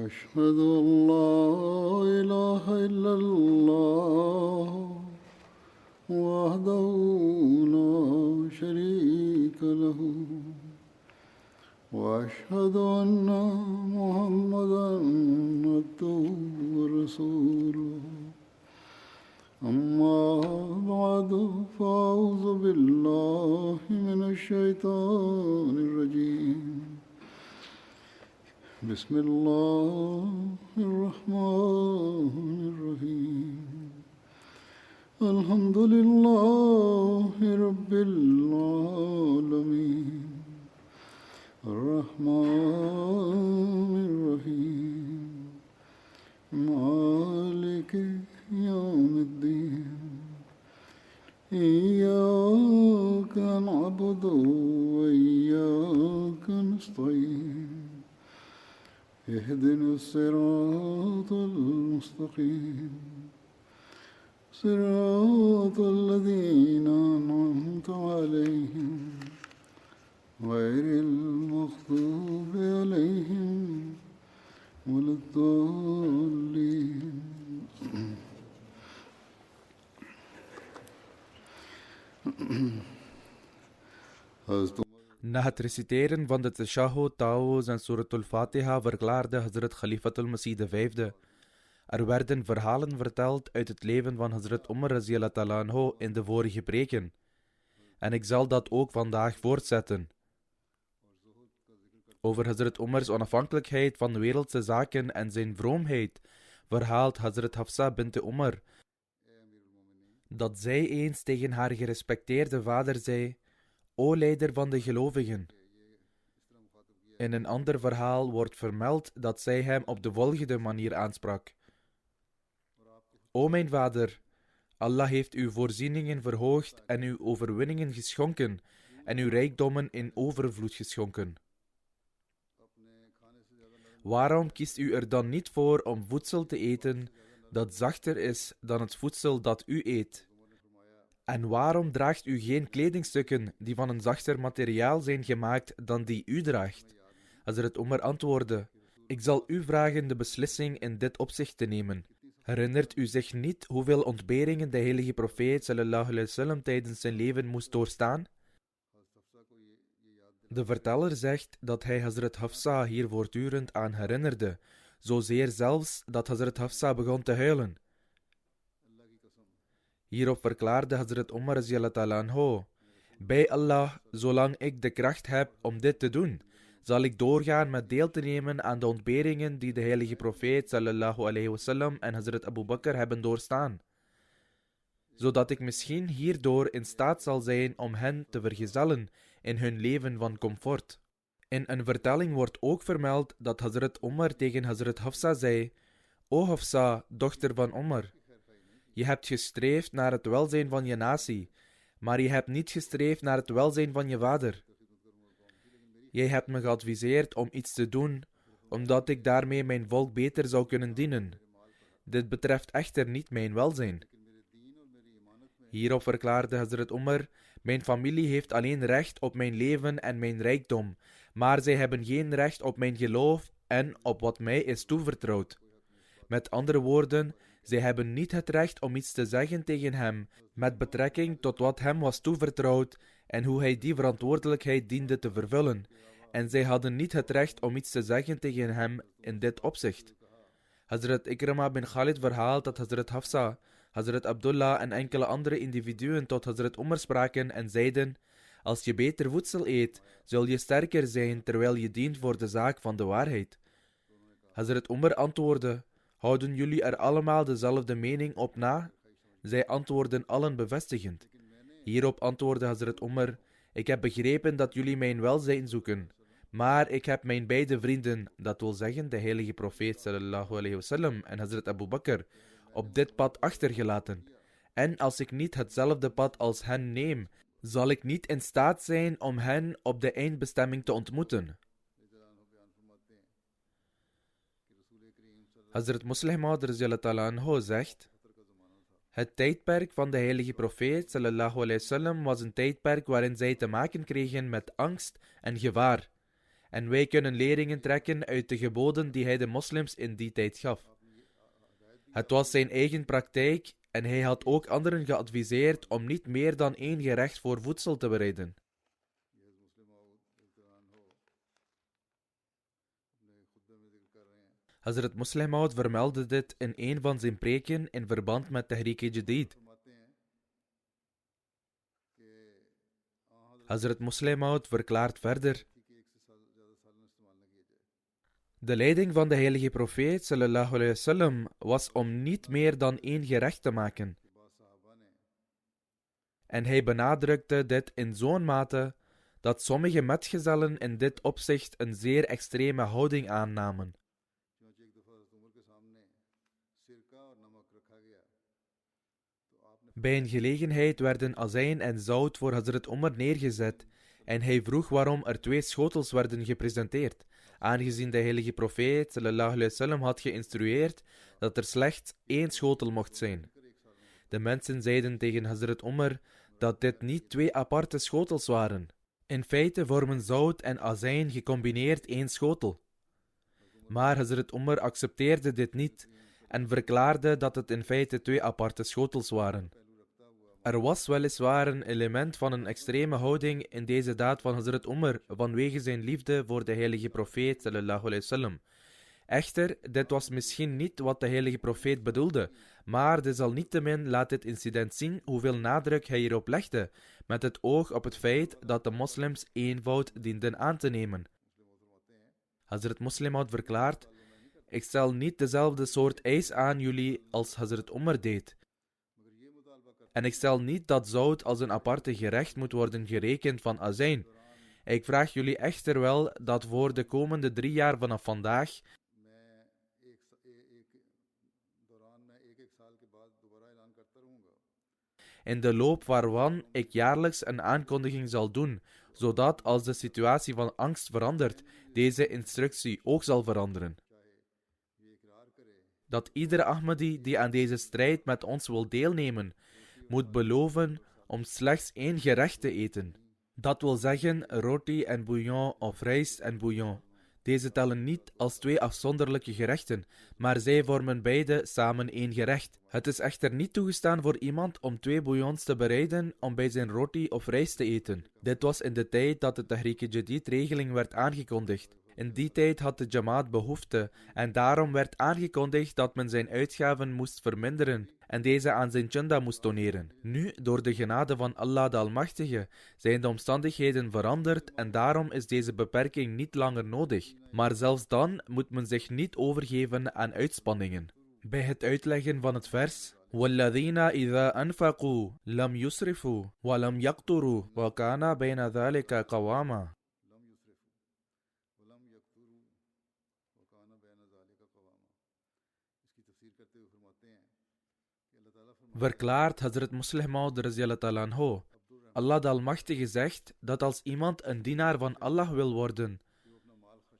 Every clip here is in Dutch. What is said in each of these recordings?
أشهد أن لا إله إلا الله وحده لا شريك له وأشهد أن محمدا عبده ورسوله أما بعد فأعوذ بالله من الشيطان الرجيم بسم الله الرحمن الرحيم الحمد لله رب العالمين الرحمن الرحيم مالك يوم الدين إياك نعبد وإياك نستعين اهدنا الصراط المستقيم صراط الذين أنعمت عليهم غير المغضوب عليهم ولا الضالين Na het reciteren van de Tashahhud, Ta'awuz en Suratul Fatiha verklaarde Hazrat Khalifatul Masih V. Er werden verhalen verteld uit het leven van Hazrat Umar radiyallahu ta'ala anhu in de vorige preken. En ik zal dat ook vandaag voortzetten. Over Hazrat Umars onafhankelijkheid van wereldse zaken en zijn vroomheid verhaalt Hazrat Hafsa bint Umar dat zij eens tegen haar gerespecteerde vader zei: O leider van de gelovigen. In een ander verhaal wordt vermeld dat zij hem op de volgende manier aansprak: O mijn vader, Allah heeft uw voorzieningen verhoogd en uw overwinningen geschonken en uw rijkdommen in overvloed geschonken. Waarom kiest u er dan niet voor om voedsel te eten dat zachter is dan het voedsel dat u eet? En waarom draagt u geen kledingstukken die van een zachter materiaal zijn gemaakt dan die u draagt? Hazrat Umar antwoordde: Ik zal u vragen de beslissing in dit opzicht te nemen. Herinnert u zich niet hoeveel ontberingen de heilige profeet sallallahu alaihi wasallam tijdens zijn leven moest doorstaan? De verteller zegt dat hij Hazrat Hafsa hier voortdurend aan herinnerde, zozeer zelfs dat Hazrat Hafsa begon te huilen. Hierop verklaarde Hazrat Umar radiyallahu ta'ala anhu: Bij Allah, zolang ik de kracht heb om dit te doen, zal ik doorgaan met deel te nemen aan de ontberingen die de heilige profeet sallallahu alaihi wasallam en Hazrat Abu Bakr hebben doorstaan, zodat ik misschien hierdoor in staat zal zijn om hen te vergezellen in hun leven van comfort. In een vertelling wordt ook vermeld dat Hazrat Umar tegen Hazrat Hafsa zei: O Hafsa, dochter van Umar, je hebt gestreefd naar het welzijn van je natie, maar je hebt niet gestreefd naar het welzijn van je vader. Jij hebt me geadviseerd om iets te doen, omdat ik daarmee mijn volk beter zou kunnen dienen. Dit betreft echter niet mijn welzijn. Hierop verklaarde Hazrat Umar: Mijn familie heeft alleen recht op mijn leven en mijn rijkdom, maar zij hebben geen recht op mijn geloof en op wat mij is toevertrouwd. Met andere woorden, zij hebben niet het recht om iets te zeggen tegen hem met betrekking tot wat hem was toevertrouwd en hoe hij die verantwoordelijkheid diende te vervullen, en zij hadden niet het recht om iets te zeggen tegen hem in dit opzicht. Hazrat Ikrama bin Khalid verhaalt dat Hazrat Hafsa, Hazrat Abdullah en enkele andere individuen tot Hazrat Umar spraken en zeiden: Als je beter voedsel eet, zul je sterker zijn terwijl je dient voor de zaak van de waarheid. Hazrat Umar antwoordde: Houden jullie er allemaal dezelfde mening op na? Zij antwoordden allen bevestigend. Hierop antwoordde Hazrat Umar: Ik heb begrepen dat jullie mijn welzijn zoeken, maar ik heb mijn beide vrienden, dat wil zeggen de heilige profeet sallallahu alaihi wasallam en Hazrat Abu Bakr, op dit pad achtergelaten. En als ik niet hetzelfde pad als hen neem, zal ik niet in staat zijn om hen op de eindbestemming te ontmoeten. Hazrat Musleh Maud radiyallahu ta'ala anhu zegt: Het tijdperk van de heilige profeet sallallahu alaihi wasallam was een tijdperk waarin zij te maken kregen met angst en gevaar. En wij kunnen leringen trekken uit de geboden die hij de moslims in die tijd gaf. Het was zijn eigen praktijk en hij had ook anderen geadviseerd om niet meer dan 1 gerecht voor voedsel te bereiden. Hazrat Muslim Maud vermeldde dit in een van zijn preken in verband met Tahrik-e-Jadid. Hazrat Muslim Maud verklaart verder: de leiding van de heilige profeet sallallahu alayhi wasallam was om niet meer dan 1 gerecht te maken. En hij benadrukte dit in zo'n mate dat sommige metgezellen in dit opzicht een zeer extreme houding aannamen. Bij een gelegenheid werden azijn en zout voor Hazrat Umar neergezet en hij vroeg waarom er 2 schotels werden gepresenteerd, aangezien de heilige profeet sallallahu alayhi wasallam had geïnstrueerd dat er slechts 1 schotel mocht zijn. De mensen zeiden tegen Hazrat Umar dat dit niet 2 aparte schotels waren. In feite vormen zout en azijn gecombineerd 1 schotel. Maar Hazrat Umar accepteerde dit niet en verklaarde dat het in feite 2 aparte schotels waren. Er was weliswaar een element van een extreme houding in deze daad van Hazrat Umar vanwege zijn liefde voor de heilige profeet sallallahu alayhi wasallam. Echter, dit was misschien niet wat de heilige profeet bedoelde, maar desalniettemin laat dit incident zien hoeveel nadruk hij hierop legde, met het oog op het feit dat de moslims eenvoud dienden aan te nemen. Hazrat Muslim Maud verklaart: ik stel niet dezelfde soort eis aan jullie als Hazrat Umar deed. En ik stel niet dat zout als een aparte gerecht moet worden gerekend van azijn. Ik vraag jullie echter wel dat voor de komende 3 jaar vanaf vandaag in de loop waarvan ik jaarlijks een aankondiging zal doen, zodat als de situatie van angst verandert, deze instructie ook zal veranderen. Dat iedere Ahmadi die aan deze strijd met ons wil deelnemen, moet beloven om slechts 1 gerecht te eten. Dat wil zeggen roti en bouillon of rijst en bouillon. Deze tellen niet als 2 afzonderlijke gerechten, maar zij vormen beide samen 1 gerecht. Het is echter niet toegestaan voor iemand om 2 bouillons te bereiden om bij zijn roti of rijst te eten. Dit was in de tijd dat de Tahrik-e-Jadid-regeling werd aangekondigd. In die tijd had de Jamaat behoefte en daarom werd aangekondigd dat men zijn uitgaven moest verminderen en deze aan zijn chanda moest doneren. Nu, door de genade van Allah de Almachtige, zijn de omstandigheden veranderd en daarom is deze beperking niet langer nodig. Maar zelfs dan moet men zich niet overgeven aan uitspanningen. Bij het uitleggen van het vers وَالَّذِينَ إِذَا أَنْفَقُوا لَمْ يُسْرِفُوا وَلَمْ يَقْتُرُوا وَكَانَ بَيْنَ ذَلِكَ قَوَامًا verklaart Hazrat Muslim Maud radhiyallahu anhu: Allah de Almachtige zegt dat als iemand een dienaar van Allah wil worden,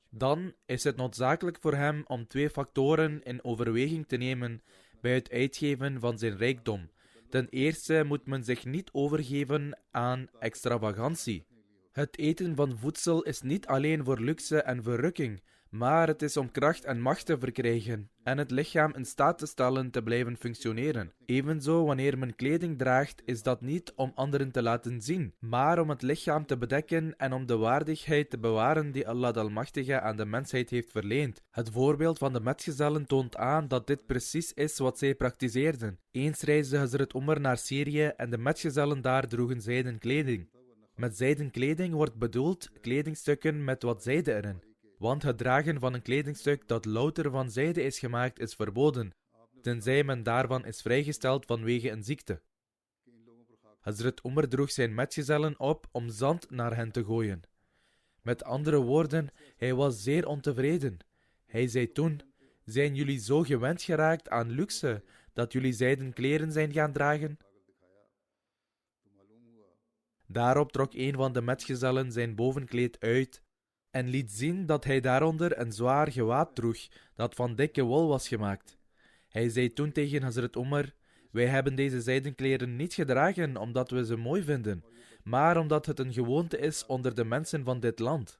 dan is het noodzakelijk voor hem om 2 factoren in overweging te nemen bij het uitgeven van zijn rijkdom. Ten eerste moet men zich niet overgeven aan extravagantie. Het eten van voedsel is niet alleen voor luxe en verrukking, maar het is om kracht en macht te verkrijgen en het lichaam in staat te stellen te blijven functioneren. Evenzo, wanneer men kleding draagt, is dat niet om anderen te laten zien, maar om het lichaam te bedekken en om de waardigheid te bewaren die Allah de Almachtige aan de mensheid heeft verleend. Het voorbeeld van de metgezellen toont aan dat dit precies is wat zij praktiseerden. Eens reisde Hazrat Umar naar Syrië en de metgezellen daar droegen zijden kleding. Met zijden kleding wordt bedoeld kledingstukken met wat zijde erin. Want het dragen van een kledingstuk dat louter van zijde is gemaakt is verboden, tenzij men daarvan is vrijgesteld vanwege een ziekte. Hazrat Umar droeg zijn metgezellen op om zand naar hen te gooien. Met andere woorden, hij was zeer ontevreden. Hij zei toen: zijn jullie zo gewend geraakt aan luxe, dat jullie zijden kleren zijn gaan dragen? Daarop trok een van de metgezellen zijn bovenkleed uit en liet zien dat hij daaronder een zwaar gewaad droeg, dat van dikke wol was gemaakt. Hij zei toen tegen Hazrat Umar: wij hebben deze zijden kleren niet gedragen omdat we ze mooi vinden, maar omdat het een gewoonte is onder de mensen van dit land.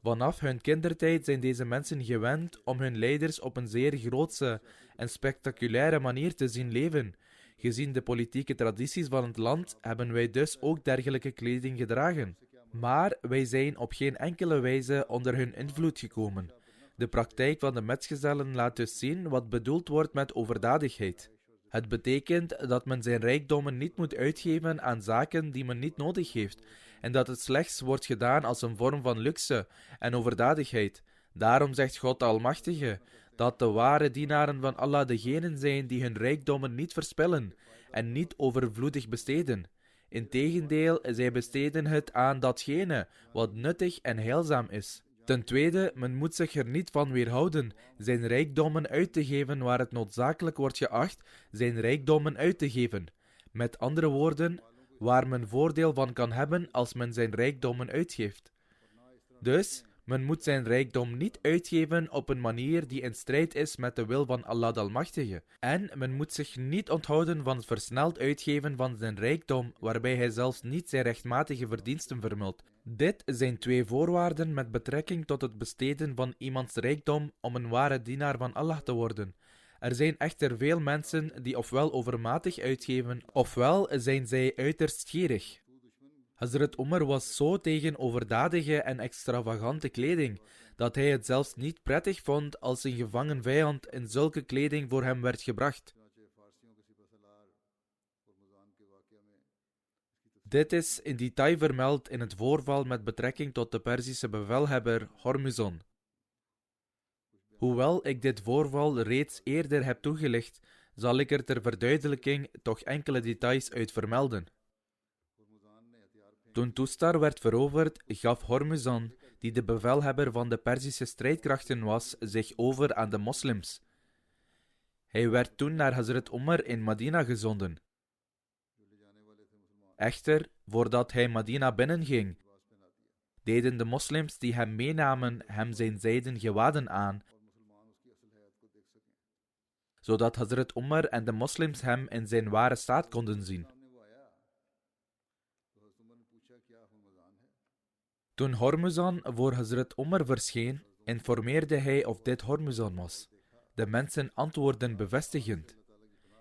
Vanaf hun kindertijd zijn deze mensen gewend om hun leiders op een zeer grootse en spectaculaire manier te zien leven. Gezien de politieke tradities van het land hebben wij dus ook dergelijke kleding gedragen. Maar wij zijn op geen enkele wijze onder hun invloed gekomen. De praktijk van de metgezellen laat dus zien wat bedoeld wordt met overdadigheid. Het betekent dat men zijn rijkdommen niet moet uitgeven aan zaken die men niet nodig heeft, en dat het slechts wordt gedaan als een vorm van luxe en overdadigheid. Daarom zegt God de Almachtige dat de ware dienaren van Allah degenen zijn die hun rijkdommen niet verspillen en niet overvloedig besteden. Integendeel, zij besteden het aan datgene wat nuttig en heilzaam is. Ten tweede, men moet zich er niet van weerhouden zijn rijkdommen uit te geven waar het noodzakelijk wordt geacht zijn rijkdommen uit te geven. Met andere woorden, waar men voordeel van kan hebben als men zijn rijkdommen uitgeeft. Dus, men moet zijn rijkdom niet uitgeven op een manier die in strijd is met de wil van Allah de Almachtige. En men moet zich niet onthouden van het versneld uitgeven van zijn rijkdom, waarbij hij zelfs niet zijn rechtmatige verdiensten vermult. Dit zijn twee voorwaarden met betrekking tot het besteden van iemands rijkdom om een ware dienaar van Allah te worden. Er zijn echter veel mensen die ofwel overmatig uitgeven, ofwel zijn zij uiterst gierig. Hazrat Umar was zo tegen overdadige en extravagante kleding, dat hij het zelfs niet prettig vond als een gevangen vijand in zulke kleding voor hem werd gebracht. Dit is in detail vermeld in het voorval met betrekking tot de Perzische bevelhebber Hormuzon. Hoewel ik dit voorval reeds eerder heb toegelicht, zal ik er ter verduidelijking toch enkele details uit vermelden. Toen Tustar werd veroverd, gaf Hormuzan, die de bevelhebber van de Perzische strijdkrachten was, zich over aan de moslims. Hij werd toen naar Hazrat Umar in Medina gezonden. Echter, voordat hij Medina binnenging, deden de moslims die hem meenamen hem zijn zijden gewaden aan, zodat Hazrat Umar en de moslims hem in zijn ware staat konden zien. Toen Hormuzan voor Hazrat Umar verscheen, informeerde hij of dit Hormuzan was. De mensen antwoordden bevestigend.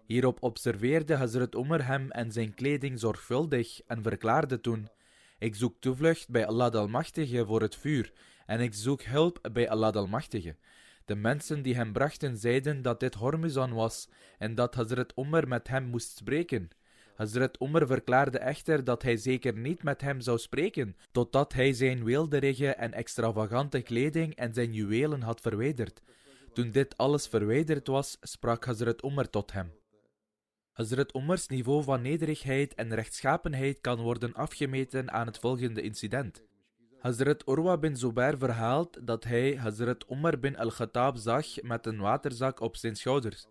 Hierop observeerde Hazrat Umar hem en zijn kleding zorgvuldig en verklaarde toen: ik zoek toevlucht bij Allah de Almachtige voor het vuur en ik zoek hulp bij Allah de Almachtige. De mensen die hem brachten zeiden dat dit Hormuzan was en dat Hazrat Umar met hem moest spreken. Hazrat Umar verklaarde echter dat hij zeker niet met hem zou spreken, totdat hij zijn weelderige en extravagante kleding en zijn juwelen had verwijderd. Toen dit alles verwijderd was, sprak Hazrat Umar tot hem. Hazrat Umars niveau van nederigheid en rechtschapenheid kan worden afgemeten aan het volgende incident. Hazrat Urwa bin Zubair verhaalt dat hij Hazrat Umar bin al-Khattab zag met een waterzak op zijn schouders.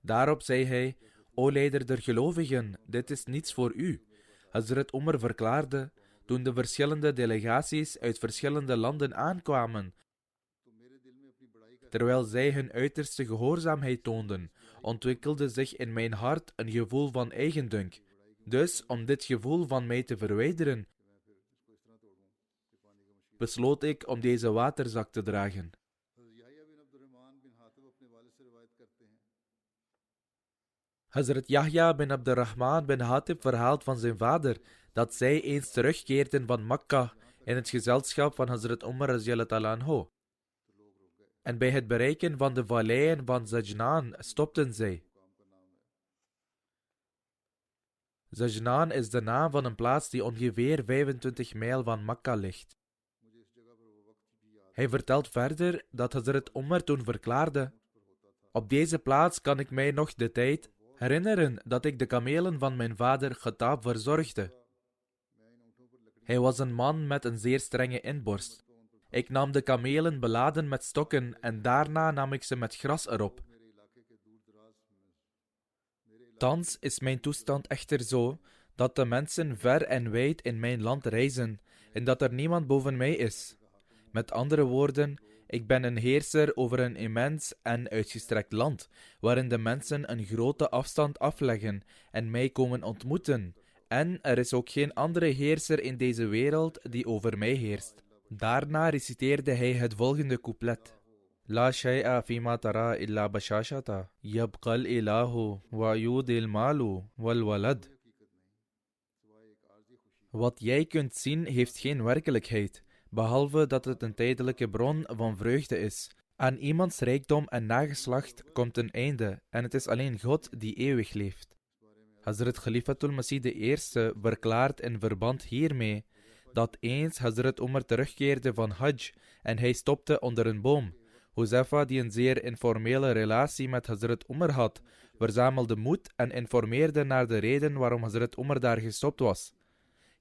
Daarop zei hij: O leider der gelovigen, dit is niets voor u. Hazrat Umar verklaarde: toen de verschillende delegaties uit verschillende landen aankwamen, terwijl zij hun uiterste gehoorzaamheid toonden, ontwikkelde zich in mijn hart een gevoel van eigendunk. Dus, om dit gevoel van mij te verwijderen, besloot ik om deze waterzak te dragen. Hazrat Yahya bin Abdurrahman bin Hatib verhaalt van zijn vader dat zij eens terugkeerden van Makka in het gezelschap van Hazrat Umar radiyallahu ta'ala anhu. En bij het bereiken van de valleien van Zajnan stopten zij. Zajnan is de naam van een plaats die ongeveer 25 mijl van Makka ligt. Hij vertelt verder dat Hazrat Umar toen verklaarde: op deze plaats kan ik mij nog de tijd herinneren dat ik de kamelen van mijn vader Khattab verzorgde. Hij was een man met een zeer strenge inborst. Ik nam de kamelen beladen met stokken en daarna nam ik ze met gras erop. Thans is mijn toestand echter zo dat de mensen ver en wijd in mijn land reizen en dat er niemand boven mij is. Met andere woorden, ik ben een heerser over een immens en uitgestrekt land, waarin de mensen een grote afstand afleggen en mij komen ontmoeten. En er is ook geen andere heerser in deze wereld die over mij heerst. Daarna reciteerde hij het volgende couplet. La shay'a fima tara illa bashashata, yabqal ilahu wa yudil malu wal walad. Wat jij kunt zien heeft geen werkelijkheid, behalve dat het een tijdelijke bron van vreugde is. Aan iemands rijkdom en nageslacht komt een einde en het is alleen God die eeuwig leeft. Hazrat Khalifatul Masih I verklaart in verband hiermee dat eens Hazrat Umar terugkeerde van Hajj en hij stopte onder een boom. Huzaifa, die een zeer informele relatie met Hazrat Umar had, verzamelde moed en informeerde naar de reden waarom Hazrat Umar daar gestopt was.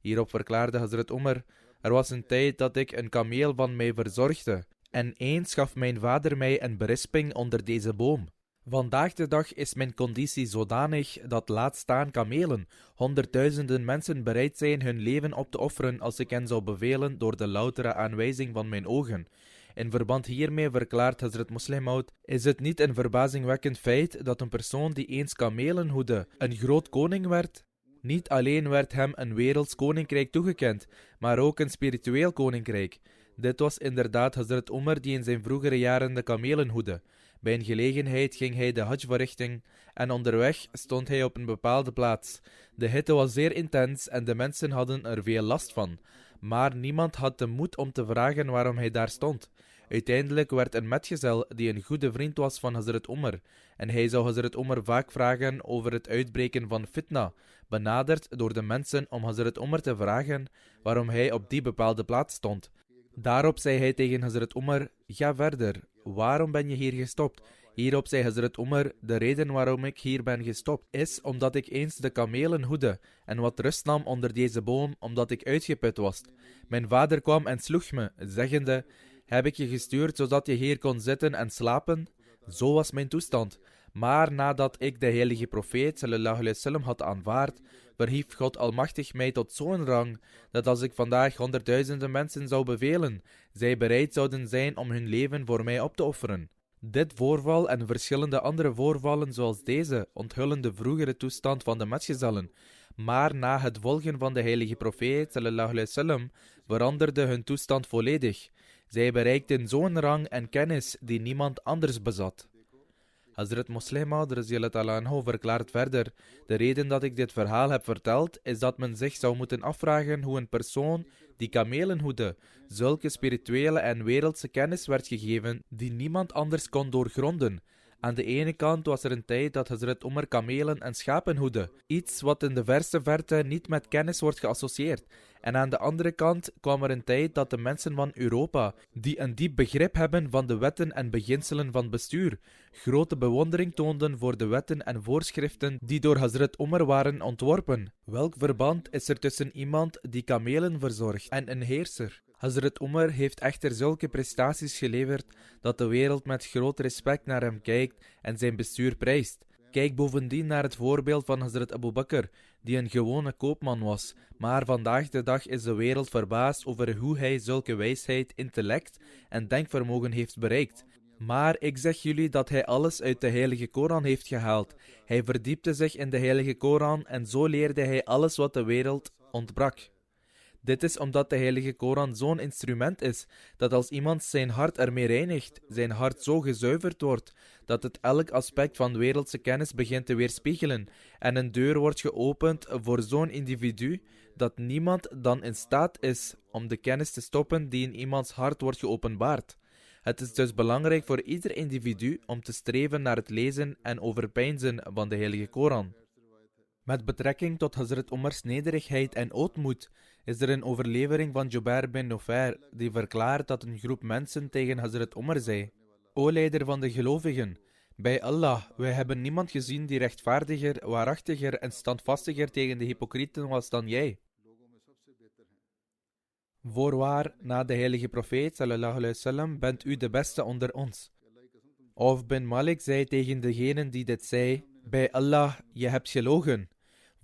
Hierop verklaarde Hazrat Umar: er was een tijd dat ik een kameel van mij verzorgde, en eens gaf mijn vader mij een berisping onder deze boom. Vandaag de dag is mijn conditie zodanig dat laat staan kamelen, 100.000 mensen bereid zijn hun leven op te offeren als ik hen zou bevelen door de loutere aanwijzing van mijn ogen. In verband hiermee verklaart Hazrat Muslim Maud: is het niet een verbazingwekkend feit dat een persoon die eens kamelen hoedde een groot koning werd? Niet alleen werd hem een werelds koninkrijk toegekend, maar ook een spiritueel koninkrijk. Dit was inderdaad Hazrat Umar die in zijn vroegere jaren de kamelen hoedde. Bij een gelegenheid ging hij de Hajj-verrichting en onderweg stond hij op een bepaalde plaats. De hitte was zeer intens en de mensen hadden er veel last van. Maar niemand had de moed om te vragen waarom hij daar stond. Uiteindelijk werd een metgezel, die een goede vriend was van Hazrat Umar, en hij zou Hazrat Umar vaak vragen over het uitbreken van fitna, benaderd door de mensen om Hazrat Umar te vragen waarom hij op die bepaalde plaats stond. Daarop zei hij tegen Hazrat Umar: ga verder, waarom ben je hier gestopt? Hierop zei Hazrat Umar: de reden waarom ik hier ben gestopt is omdat ik eens de kamelen hoedde en wat rust nam onder deze boom omdat ik uitgeput was. Mijn vader kwam en sloeg me, zeggende: heb ik je gestuurd zodat je hier kon zitten en slapen? Zo was mijn toestand. Maar nadat ik de heilige profeet sallallahu alaihi wasallam had aanvaard, verhief God Almachtig mij tot zo'n rang, dat als ik vandaag 100.000 mensen zou bevelen, zij bereid zouden zijn om hun leven voor mij op te offeren. Dit voorval en verschillende andere voorvallen zoals deze onthullen de vroegere toestand van de metgezellen, maar na het volgen van de heilige profeet sallallahu alaihi wasallam veranderde hun toestand volledig. Zij bereikten zo'n rang en kennis die niemand anders bezat. Hazrat Muslim Maud verklaart verder: de reden dat ik dit verhaal heb verteld, is dat men zich zou moeten afvragen hoe een persoon die kamelen hoedde, zulke spirituele en wereldse kennis werd gegeven die niemand anders kon doorgronden. Aan de ene kant was er een tijd dat Hazrat Umar kamelen en schapen hoedde, iets wat in de verste verte niet met kennis wordt geassocieerd. En aan de andere kant kwam er een tijd dat de mensen van Europa, die een diep begrip hebben van de wetten en beginselen van bestuur, grote bewondering toonden voor de wetten en voorschriften die door Hazrat Umar waren ontworpen. Welk verband is er tussen iemand die kamelen verzorgt en een heerser? Hazrat Umar heeft echter zulke prestaties geleverd dat de wereld met groot respect naar hem kijkt en zijn bestuur prijst. Kijk bovendien naar het voorbeeld van Hazrat Abu Bakr, die een gewone koopman was, maar vandaag de dag is de wereld verbaasd over hoe hij zulke wijsheid, intellect en denkvermogen heeft bereikt. Maar ik zeg jullie dat hij alles uit de heilige Koran heeft gehaald. Hij verdiepte zich in de heilige Koran en zo leerde hij alles wat de wereld ontbrak. Dit is omdat de heilige Koran zo'n instrument is, dat als iemand zijn hart ermee reinigt, zijn hart zo gezuiverd wordt, dat het elk aspect van wereldse kennis begint te weerspiegelen en een deur wordt geopend voor zo'n individu, dat niemand dan in staat is om de kennis te stoppen die in iemands hart wordt geopenbaard. Het is dus belangrijk voor ieder individu om te streven naar het lezen en overpeinzen van de heilige Koran. Met betrekking tot Hazrat Umars nederigheid en ootmoed is er een overlevering van Jubair bin Nufair die verklaart dat een groep mensen tegen Hazrat Umar zei: O leider van de gelovigen, bij Allah, wij hebben niemand gezien die rechtvaardiger, waarachtiger en standvastiger tegen de hypocrieten was dan jij. Voorwaar, na de heilige profeet sallallahu alaihi wasallam bent u de beste onder ons. Auf bin Malik zei tegen degene die dit zei: bij Allah, je hebt gelogen.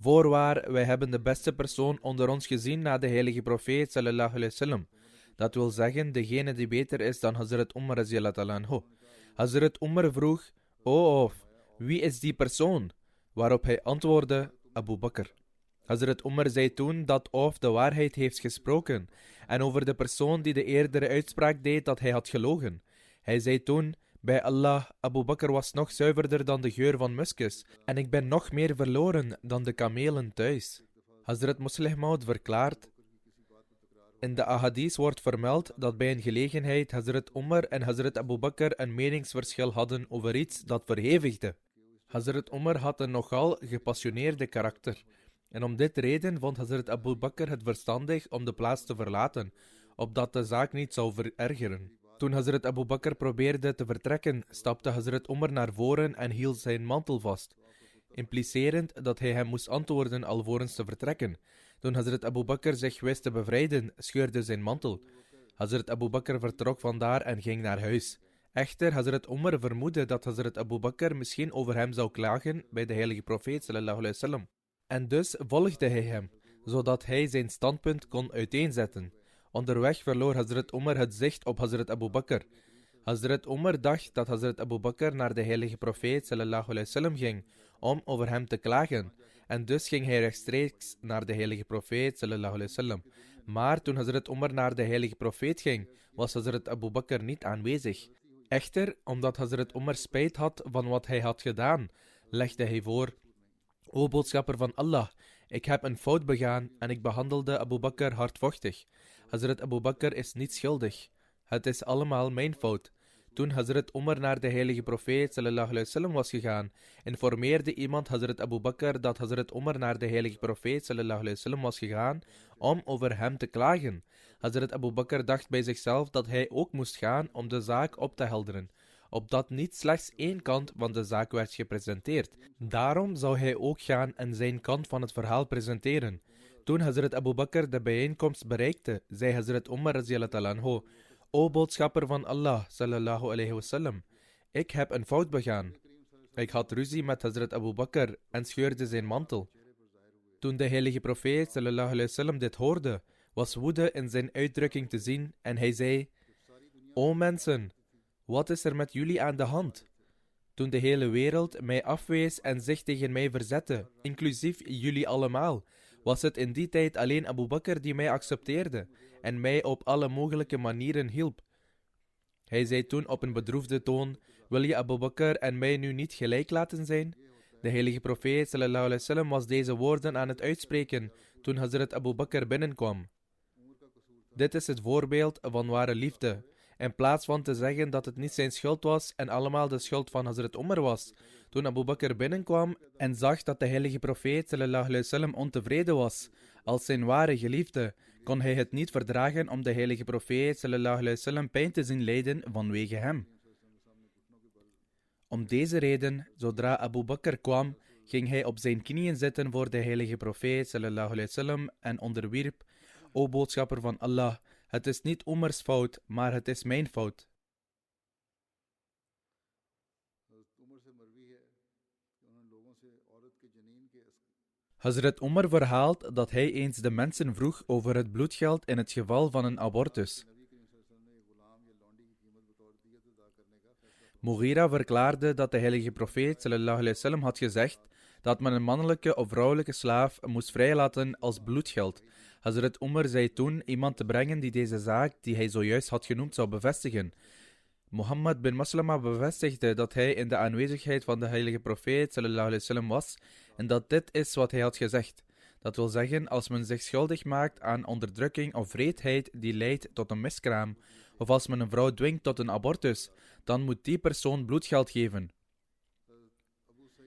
Voorwaar, wij hebben de beste persoon onder ons gezien na de heilige profeet sallallahu alaihi wasallam. Dat wil zeggen, degene die beter is dan Hazrat Umar radiyallahu anhu. Hazrat Umar vroeg: O of, wie is die persoon? Waarop hij antwoordde: Abu Bakr. Hazrat Umar zei toen dat Auf de waarheid heeft gesproken en over de persoon die de eerdere uitspraak deed dat hij had gelogen. Hij zei toen, bij Allah, Abu Bakr was nog zuiverder dan de geur van muskus en ik ben nog meer verloren dan de kamelen thuis. Hazrat Muslih Maud verklaart, in de ahadith wordt vermeld dat bij een gelegenheid Hazrat Umar en Hazrat Abu Bakr een meningsverschil hadden over iets dat verhevigde. Hazrat Umar had een nogal gepassioneerde karakter. En om dit reden vond Hazrat Abu Bakr het verstandig om de plaats te verlaten, opdat de zaak niet zou verergeren. Toen Hazrat Abu Bakr probeerde te vertrekken, stapte Hazrat Umar naar voren en hield zijn mantel vast, implicerend dat hij hem moest antwoorden alvorens te vertrekken. Toen Hazrat Abu Bakr zich wist te bevrijden, scheurde zijn mantel. Hazrat Abu Bakr vertrok vandaar en ging naar huis. Echter, Hazrat Umar vermoedde dat Hazrat Abu Bakr misschien over hem zou klagen bij de heilige profeet sallallahu alaihi wasallam. En dus volgde hij hem, zodat hij zijn standpunt kon uiteenzetten. Onderweg verloor Hazrat Umar het zicht op Hazrat Abu Bakr. Hazrat Umar dacht dat Hazrat Abu Bakr naar de heilige profeet sallallahu alaihi wasallam ging om over hem te klagen. En dus ging hij rechtstreeks naar de heilige profeet sallallahu alaihi wasallam. Maar toen Hazrat Umar naar de heilige profeet ging, was Hazrat Abu Bakr niet aanwezig. Echter, omdat Hazrat Umar spijt had van wat hij had gedaan, legde hij voor: O boodschapper van Allah, ik heb een fout begaan en ik behandelde Abu Bakr hardvochtig. Hazrat Abu Bakr is niet schuldig. Het is allemaal mijn fout. Toen Hazrat Umar naar de heilige profeet sallallahu alaihi wasallam was gegaan, informeerde iemand Hazrat Abu Bakr dat Hazrat Umar naar de heilige profeet sallallahu alaihi wasallam was gegaan om over hem te klagen. Hazrat Abu Bakr dacht bij zichzelf dat hij ook moest gaan om de zaak op te helderen, opdat niet slechts één kant van de zaak werd gepresenteerd. Daarom zou hij ook gaan en zijn kant van het verhaal presenteren. Toen Hazrat Abu Bakr de bijeenkomst bereikte, zei Hazrat Umar radiyallahu anhu: O boodschapper van Allah sallallahu alaihi wasallam, ik heb een fout begaan. Ik had ruzie met Hazrat Abu Bakr en scheurde zijn mantel. Toen de heilige profeet sallallahu alaihi wasallam dit hoorde, was woede in zijn uitdrukking te zien en hij zei: O mensen, wat is er met jullie aan de hand? Toen de hele wereld mij afwees en zich tegen mij verzette, inclusief jullie allemaal, was het in die tijd alleen Abu Bakr die mij accepteerde en mij op alle mogelijke manieren hielp. Hij zei toen op een bedroefde toon: wil je Abu Bakr en mij nu niet gelijk laten zijn? De heilige profeet sallallahu alaihi wasallam was deze woorden aan het uitspreken toen Hazrat Abu Bakr binnenkwam. Dit is het voorbeeld van ware liefde. In plaats van te zeggen dat het niet zijn schuld was en allemaal de schuld van Hazrat Umar was. Toen Abu Bakr binnenkwam en zag dat de heilige profeet sallallahu alaihi wasallam ontevreden was als zijn ware geliefde, kon hij het niet verdragen om de heilige profeet sallallahu alaihi wasallam pijn te zien lijden vanwege hem. Om deze reden, zodra Abu Bakr kwam, ging hij op zijn knieën zitten voor de heilige profeet sallallahu alaihi wasallam en onderwierp: O boodschapper van Allah, het is niet Umars fout, maar het is mijn fout. Hazrat Umar verhaalt dat hij eens de mensen vroeg over het bloedgeld in het geval van een abortus. Mughira verklaarde dat de heilige profeet sallallahu alaihi wasallam had gezegd dat men een mannelijke of vrouwelijke slaaf moest vrijlaten als bloedgeld. Hazrat Umar zei toen iemand te brengen die deze zaak, die hij zojuist had genoemd, zou bevestigen. Mohammed bin Maslama bevestigde dat hij in de aanwezigheid van de heilige profeet sallallahu alaihi wasallam was en dat dit is wat hij had gezegd. Dat wil zeggen, als men zich schuldig maakt aan onderdrukking of wreedheid die leidt tot een miskraam, of als men een vrouw dwingt tot een abortus, dan moet die persoon bloedgeld geven.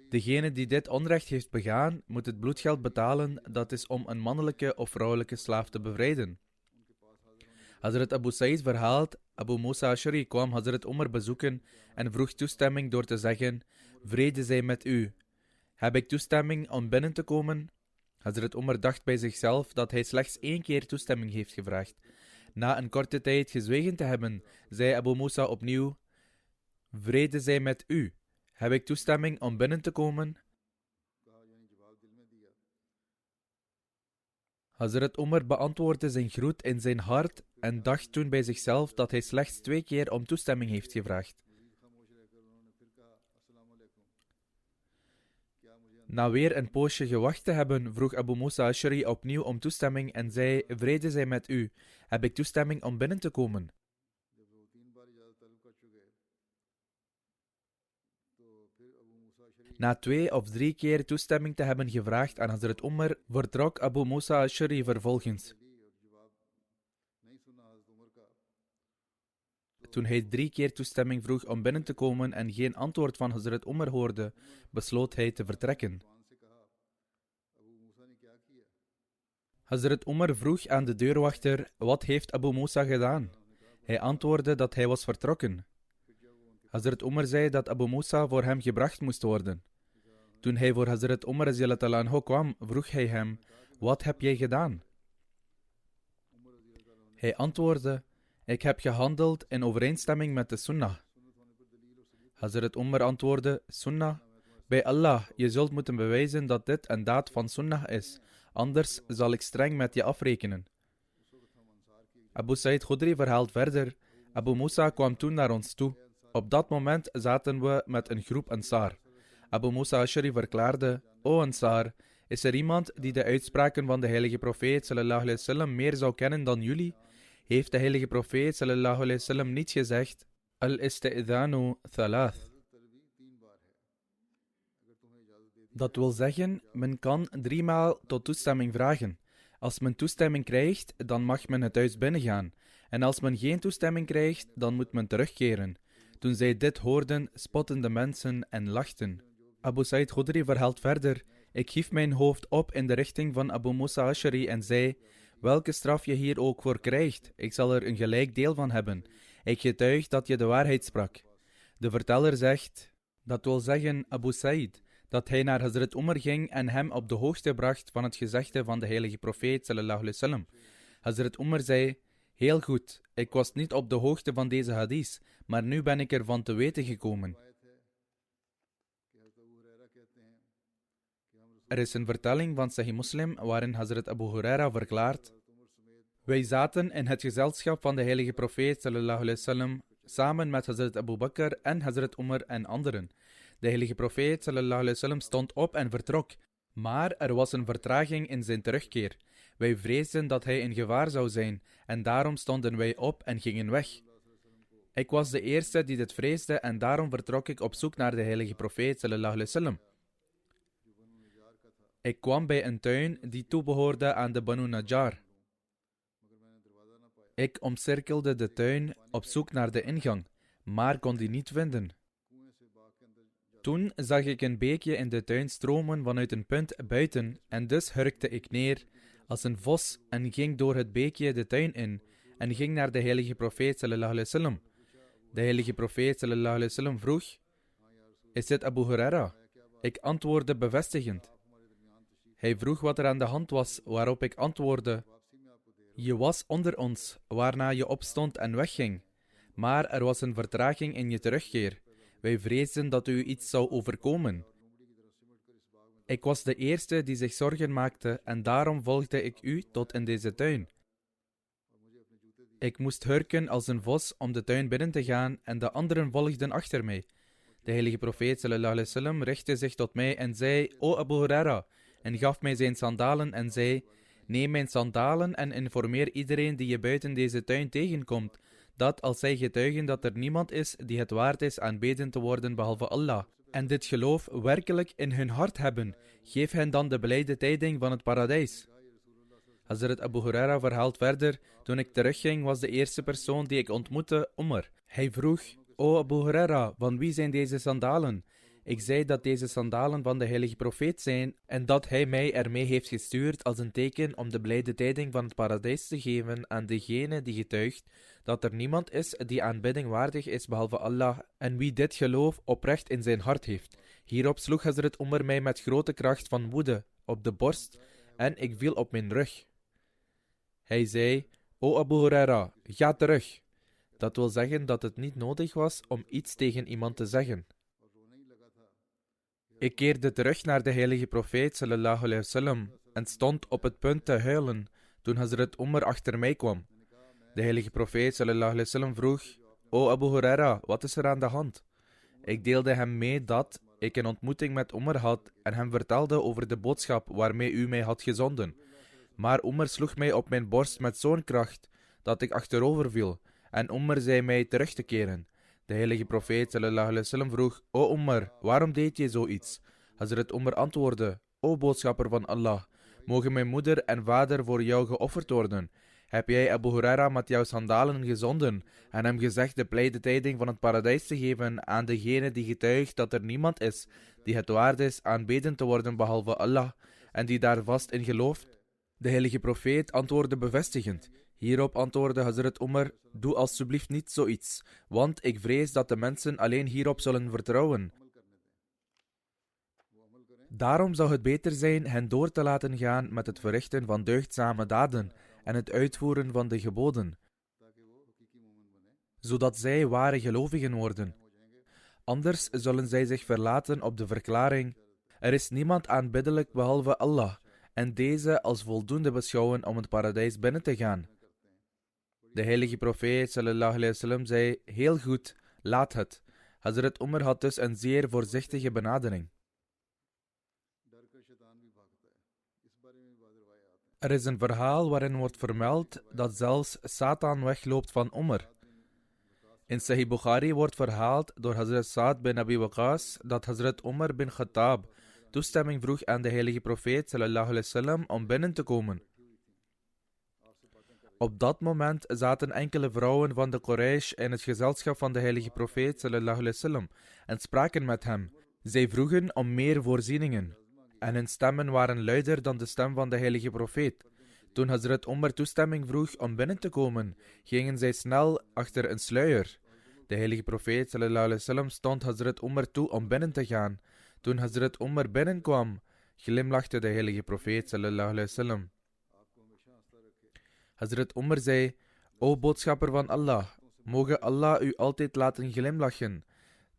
Degene die dit onrecht heeft begaan, moet het bloedgeld betalen, dat is om een mannelijke of vrouwelijke slaaf te bevrijden. Hazrat Abu Sa'id verhaalt: Abu Musa Ash'ari kwam Hazrat Umar bezoeken en vroeg toestemming door te zeggen: vrede zij met u. Heb ik toestemming om binnen te komen? Hazrat Umar dacht bij zichzelf dat hij slechts 1 keer toestemming heeft gevraagd. Na een korte tijd gezwegen te hebben, zei Abu Musa opnieuw: vrede zij met u. Heb ik toestemming om binnen te komen? Hazrat Umar beantwoordde zijn groet in zijn hart en dacht toen bij zichzelf dat hij slechts 2 keer om toestemming heeft gevraagd. Na weer een poosje gewacht te hebben, vroeg Abu Musa Ash'ari opnieuw om toestemming en zei: vrede zij met u, heb ik toestemming om binnen te komen? Na 2 of 3 keer toestemming te hebben gevraagd aan Hazrat Umar, vertrok Abu Musa Ash'ari vervolgens. Toen hij 3 keer toestemming vroeg om binnen te komen en geen antwoord van Hazrat Umar hoorde, besloot hij te vertrekken. Hazrat Umar vroeg aan de deurwachter: wat heeft Abu Musa gedaan? Hij antwoordde dat hij was vertrokken. Hazrat Umar zei dat Abu Musa voor hem gebracht moest worden. Toen hij voor Hazrat Umar ' kwam, vroeg hij hem: wat heb jij gedaan? Hij antwoordde: ik heb gehandeld in overeenstemming met de sunnah. Hazrat Umar antwoordde: sunnah? Bij Allah, je zult moeten bewijzen dat dit een daad van sunnah is, anders zal ik streng met je afrekenen. Abu Sa'id Khudri verhaalt verder: Abu Musa kwam toen naar ons toe. Op dat moment zaten we met een groep Ansar. Abu Musa Ash'ari verklaarde: O Ansar, is er iemand die de uitspraken van de heilige profeet sallallahu alaihi wasallam meer zou kennen dan jullie? Heeft de heilige profeet sallallahu alaihi wasallam niet gezegd: al-isti'dhanu thalath? Dat wil zeggen, men kan 3 maal tot toestemming vragen. Als men toestemming krijgt, dan mag men het huis binnengaan. En als men geen toestemming krijgt, dan moet men terugkeren. Toen zij dit hoorden, spotten de mensen en lachten. Abu Sa'id Khudri verhaalt verder: ik hief mijn hoofd op in de richting van Abu Musa Ash'ari en zei: welke straf je hier ook voor krijgt, ik zal er een gelijk deel van hebben. Ik getuig dat je de waarheid sprak. De verteller zegt, dat wil zeggen Abu Sa'id, dat hij naar Hazrat Umar ging en hem op de hoogte bracht van het gezegde van de heilige profeet sallallahu alaihi wasallam. Hazrat Umar zei: heel goed, ik was niet op de hoogte van deze hadith, maar nu ben ik ervan te weten gekomen. Er is een vertelling van Sahih Muslim waarin Hazrat Abu Huraira verklaart: wij zaten in het gezelschap van de heilige profeet sallallahu alaihi wasallam samen met Hazrat Abu Bakr en Hazrat Umar en anderen. De heilige profeet sallallahu alaihi wasallam stond op en vertrok, maar er was een vertraging in zijn terugkeer. Wij vreesden dat hij in gevaar zou zijn en daarom stonden wij op en gingen weg. Ik was de eerste die dit vreesde en daarom vertrok ik op zoek naar de heilige profeet sallallahu alaihi wasallam. Ik kwam bij een tuin die toebehoorde aan de Banu Najjar. Ik omcirkelde de tuin op zoek naar de ingang, maar kon die niet vinden. Toen zag ik een beekje in de tuin stromen vanuit een punt buiten en dus hurkte ik neer als een vos en ging door het beekje de tuin in en ging naar de heilige profeet sallallahu alaihi wasallam. De heilige profeet sallallahu alaihi wasallam vroeg: is dit Abu Huraira? Ik antwoordde bevestigend. Hij vroeg wat er aan de hand was, waarop ik antwoordde: je was onder ons, waarna je opstond en wegging. Maar er was een vertraging in je terugkeer. Wij vreesden dat u iets zou overkomen. Ik was de eerste die zich zorgen maakte en daarom volgde ik u tot in deze tuin. Ik moest hurken als een vos om de tuin binnen te gaan en de anderen volgden achter mij. De heilige profeet sallallahu alaihi wasallam richtte zich tot mij en zei: O Abu Huraira, en gaf mij zijn sandalen en zei: neem mijn sandalen en informeer iedereen die je buiten deze tuin tegenkomt, dat als zij getuigen dat er niemand is die het waard is aanbeden te worden behalve Allah, en dit geloof werkelijk in hun hart hebben, geef hen dan de blijde tijding van het paradijs. Hazrat Abu Huraira verhaalt verder: toen ik terugging was de eerste persoon die ik ontmoette Umar. Hij vroeg: O Abu Huraira, van wie zijn deze sandalen? Ik zei dat deze sandalen van de heilige profeet zijn en dat hij mij ermee heeft gestuurd als een teken om de blijde tijding van het paradijs te geven aan degene die getuigt dat er niemand is die aanbidding waardig is behalve Allah en wie dit geloof oprecht in zijn hart heeft. Hierop sloeg Hazrat Umar mij met grote kracht van woede op de borst en ik viel op mijn rug. Hij zei: O Abu Huraira, ga terug. Dat wil zeggen dat het niet nodig was om iets tegen iemand te zeggen. Ik keerde terug naar de heilige profeet sallallahu alaihi wasallam en stond op het punt te huilen toen Hazrat Umar achter mij kwam. De heilige profeet sallallahu alaihi wasallam vroeg: O Abu Huraira, wat is er aan de hand? Ik deelde hem mee dat, ik een ontmoeting met Umar had en hem vertelde over de boodschap waarmee u mij had gezonden. Maar Umar sloeg mij op mijn borst met zo'n kracht dat ik achterover viel en Umar zei mij terug te keren. De heilige profeet sallallahu alaihi wasallam vroeg: O Umar, waarom deed je zoiets? Hazrat Umar antwoordde: O boodschapper van Allah, mogen mijn moeder en vader voor jou geofferd worden? Heb jij Abu Huraira met jouw sandalen gezonden en hem gezegd de blijde tijding van het paradijs te geven aan degene die getuigt dat er niemand is die het waard is aanbeden te worden behalve Allah en die daar vast in gelooft? De heilige profeet antwoordde bevestigend. Hierop antwoordde Hazrat Umar: Doe alstublieft niet zoiets, want ik vrees dat de mensen alleen hierop zullen vertrouwen. Daarom zou het beter zijn hen door te laten gaan met het verrichten van deugdzame daden en het uitvoeren van de geboden, zodat zij ware gelovigen worden. Anders zullen zij zich verlaten op de verklaring: er is niemand aanbiddelijk behalve Allah, en deze als voldoende beschouwen om het paradijs binnen te gaan. De heilige profeet sallallahu alaihi wasallam zei: heel goed, laat het. Hazrat Umar had dus een zeer voorzichtige benadering. Er is een verhaal waarin wordt vermeld dat zelfs Satan wegloopt van Umar. In Sahih Bukhari wordt verhaald door Hazrat Sa'd bin Abi Waqqas dat Hazrat Umar bin Khattab toestemming vroeg aan de heilige profeet sallallahu alaihi wasallam om binnen te komen. Op dat moment zaten enkele vrouwen van de Quraysh in het gezelschap van de heilige profeet sallallahu alaihi wasallam en spraken met hem. Zij vroegen om meer voorzieningen en hun stemmen waren luider dan de stem van de heilige profeet. Toen Hazrat Umar toestemming vroeg om binnen te komen, gingen zij snel achter een sluier. De heilige profeet sallallahu alaihi wasallam stond Hazrat Umar toe om binnen te gaan. Toen Hazrat Umar binnenkwam, glimlachte de heilige profeet sallallahu alaihi wasallam. Hazrat Umar zei: O boodschapper van Allah, moge Allah u altijd laten glimlachen.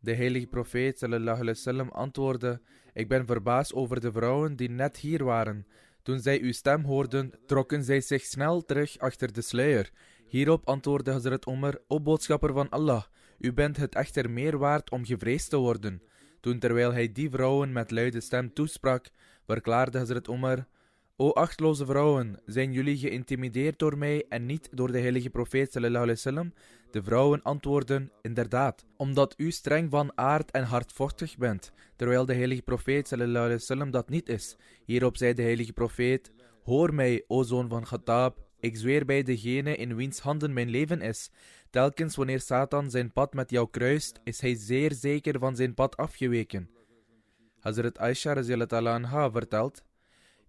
De heilige profeet sallallahu alaihi wasallam antwoordde: ik ben verbaasd over de vrouwen die net hier waren. Toen zij uw stem hoorden, trokken zij zich snel terug achter de sluier. Hierop antwoordde Hazrat Umar: O boodschapper van Allah, u bent het echter meer waard om gevreesd te worden. Toen terwijl hij die vrouwen met luide stem toesprak, verklaarde Hazrat Umar: O achtloze vrouwen, zijn jullie geïntimideerd door mij en niet door de heilige profeet sallallahu alaihi wasallam? De vrouwen antwoordden: inderdaad, omdat u streng van aard en hardvochtig bent, terwijl de heilige profeet sallallahu alaihi wasallam dat niet is. Hierop zei de heilige profeet: hoor mij, o zoon van Khattab, ik zweer bij degene in wiens handen mijn leven is. Telkens wanneer Satan zijn pad met jou kruist, is hij zeer zeker van zijn pad afgeweken. Hazrat Aisha radhiyallahu anha vertelt: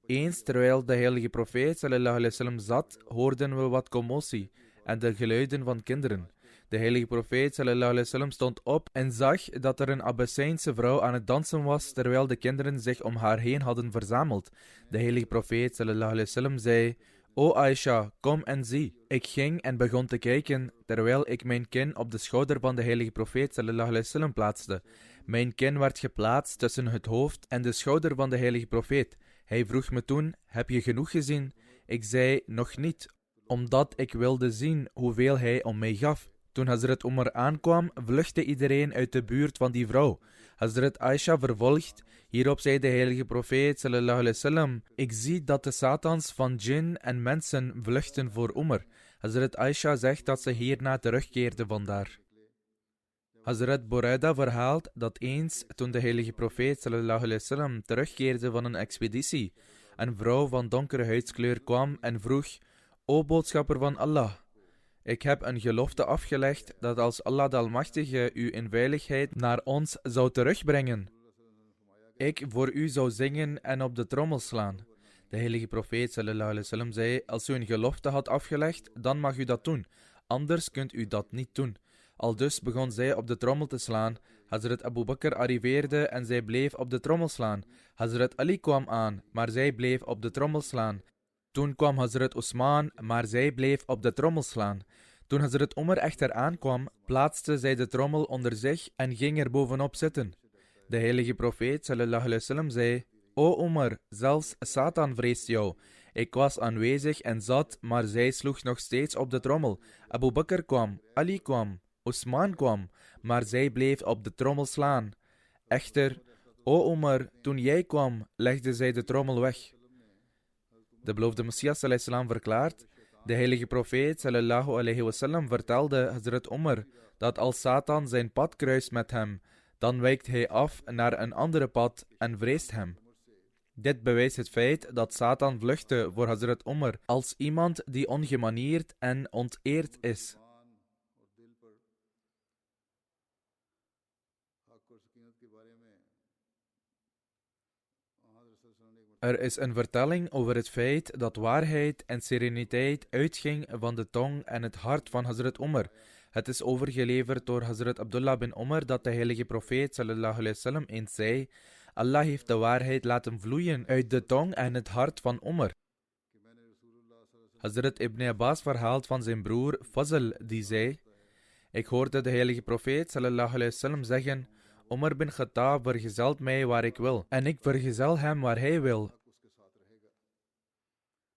eens terwijl de heilige profeet sallallahu alaihi wasallam zat, hoorden we wat commotie en de geluiden van kinderen. De heilige profeet sallallahu alaihi wasallam stond op en zag dat er een Abyssijnse vrouw aan het dansen was, terwijl de kinderen zich om haar heen hadden verzameld. De heilige profeet sallallahu alaihi wasallam zei: O Aisha, kom en zie. Ik ging en begon te kijken, terwijl ik mijn kin op de schouder van de heilige profeet sallallahu alaihi wasallam plaatste. Mijn kin werd geplaatst tussen het hoofd en de schouder van de heilige profeet. Hij vroeg me toen: heb je genoeg gezien? Ik zei: nog niet, omdat ik wilde zien hoeveel hij om mij gaf. Toen Hazrat Umar aankwam, vluchtte iedereen uit de buurt van die vrouw. Hazrat Aisha vervolgt: hierop zei de heilige profeet sallallahu alaihi wasallam: ik zie dat de satans van djinn en mensen vluchten voor Umar. Hazrat Aisha zegt dat ze hierna terugkeerde vandaar. Hazrat Buraida verhaalt dat eens, toen de heilige profeet sallallahu alaihi wasallam terugkeerde van een expeditie, een vrouw van donkere huidskleur kwam en vroeg: O boodschapper van Allah, ik heb een gelofte afgelegd dat als Allah de Almachtige u in veiligheid naar ons zou terugbrengen, ik voor u zou zingen en op de trommel slaan. De heilige profeet sallallahu alaihi wasallam zei: als u een gelofte had afgelegd, dan mag u dat doen, anders kunt u dat niet doen. Aldus begon zij op de trommel te slaan. Hazrat Abu Bakr arriveerde en zij bleef op de trommel slaan. Hazrat Ali kwam aan, maar zij bleef op de trommel slaan. Toen kwam Hazrat Osman, maar zij bleef op de trommel slaan. Toen Hazrat Umar echter aankwam, plaatste zij de trommel onder zich en ging er bovenop zitten. De heilige profeet sallallahu alaihi wasallam zei: O Umar, zelfs Satan vreest jou. Ik was aanwezig en zat, maar zij sloeg nog steeds op de trommel. Abu Bakr kwam, Ali kwam, Osman kwam, maar zij bleef op de trommel slaan. Echter, O Omar, toen jij kwam, legde zij de trommel weg. De beloofde Messias salam verklaart, de heilige profeet sallallahu alayhi wasallam vertelde Hazrat Omar dat als Satan zijn pad kruist met hem, dan wijkt hij af naar een andere pad en vreest hem. Dit bewijst het feit dat Satan vluchtte voor Hazrat Omar als iemand die ongemanierd en onteerd is. Er is een vertelling over het feit dat waarheid en sereniteit uitging van de tong en het hart van Hazrat Omar. Het is overgeleverd door Hazrat Abdullah bin Omar dat de heilige profeet sallallahu alayhi wasallam eens zei: Allah heeft de waarheid laten vloeien uit de tong en het hart van Omar. Hazrat Ibn Abbas verhaalt van zijn broer Fazl die zei: ik hoorde de heilige profeet sallallahu alayhi wasallam zeggen: Omar bin Khattab vergezelt mij waar ik wil, en ik vergezel hem waar hij wil.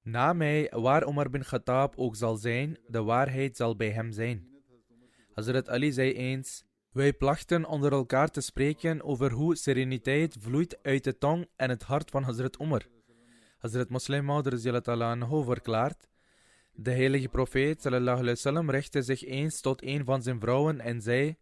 Na mij, waar Omar bin Khattab ook zal zijn, de waarheid zal bij hem zijn. Hazrat Ali zei eens: wij plachten onder elkaar te spreken over hoe sereniteit vloeit uit de tong en het hart van Hazrat Omar. Hazrat Muslim Maud radhiyallahu verklaart: de heilige profeet sallallahu alayhi wasallam richtte zich eens tot een van zijn vrouwen en zei: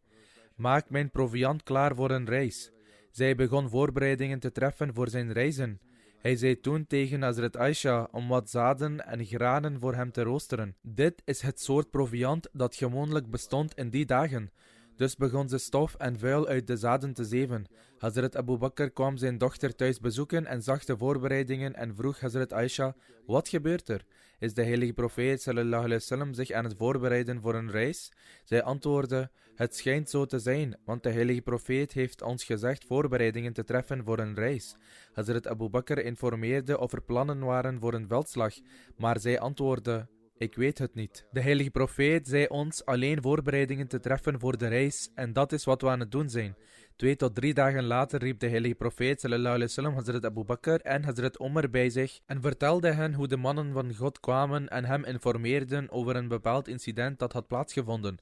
maak mijn proviand klaar voor een reis. Zij begon voorbereidingen te treffen voor zijn reizen. Hij zei toen tegen Hazrat Aisha om wat zaden en granen voor hem te roosteren. Dit is het soort proviand dat gewoonlijk bestond in die dagen. Dus begon ze stof en vuil uit de zaden te zeven. Hazrat Abu Bakr kwam zijn dochter thuis bezoeken en zag de voorbereidingen en vroeg Hazrat Aisha: wat gebeurt er? Is de heilige profeet sallallahu alayhi wasallam zich aan het voorbereiden voor een reis? Zij antwoordde: het schijnt zo te zijn, want de heilige profeet heeft ons gezegd voorbereidingen te treffen voor een reis. Hazrat Abu Bakr informeerde of er plannen waren voor een veldslag, maar zij antwoordde: ik weet het niet. De heilige profeet zei ons alleen voorbereidingen te treffen voor de reis en dat is wat we aan het doen zijn. 2 tot 3 dagen later riep de heilige profeet sallallahu alayhi wasallam Hazrat Abu Bakr en Hazrat Omar bij zich en vertelde hen hoe de mannen van God kwamen en hem informeerden over een bepaald incident dat had plaatsgevonden.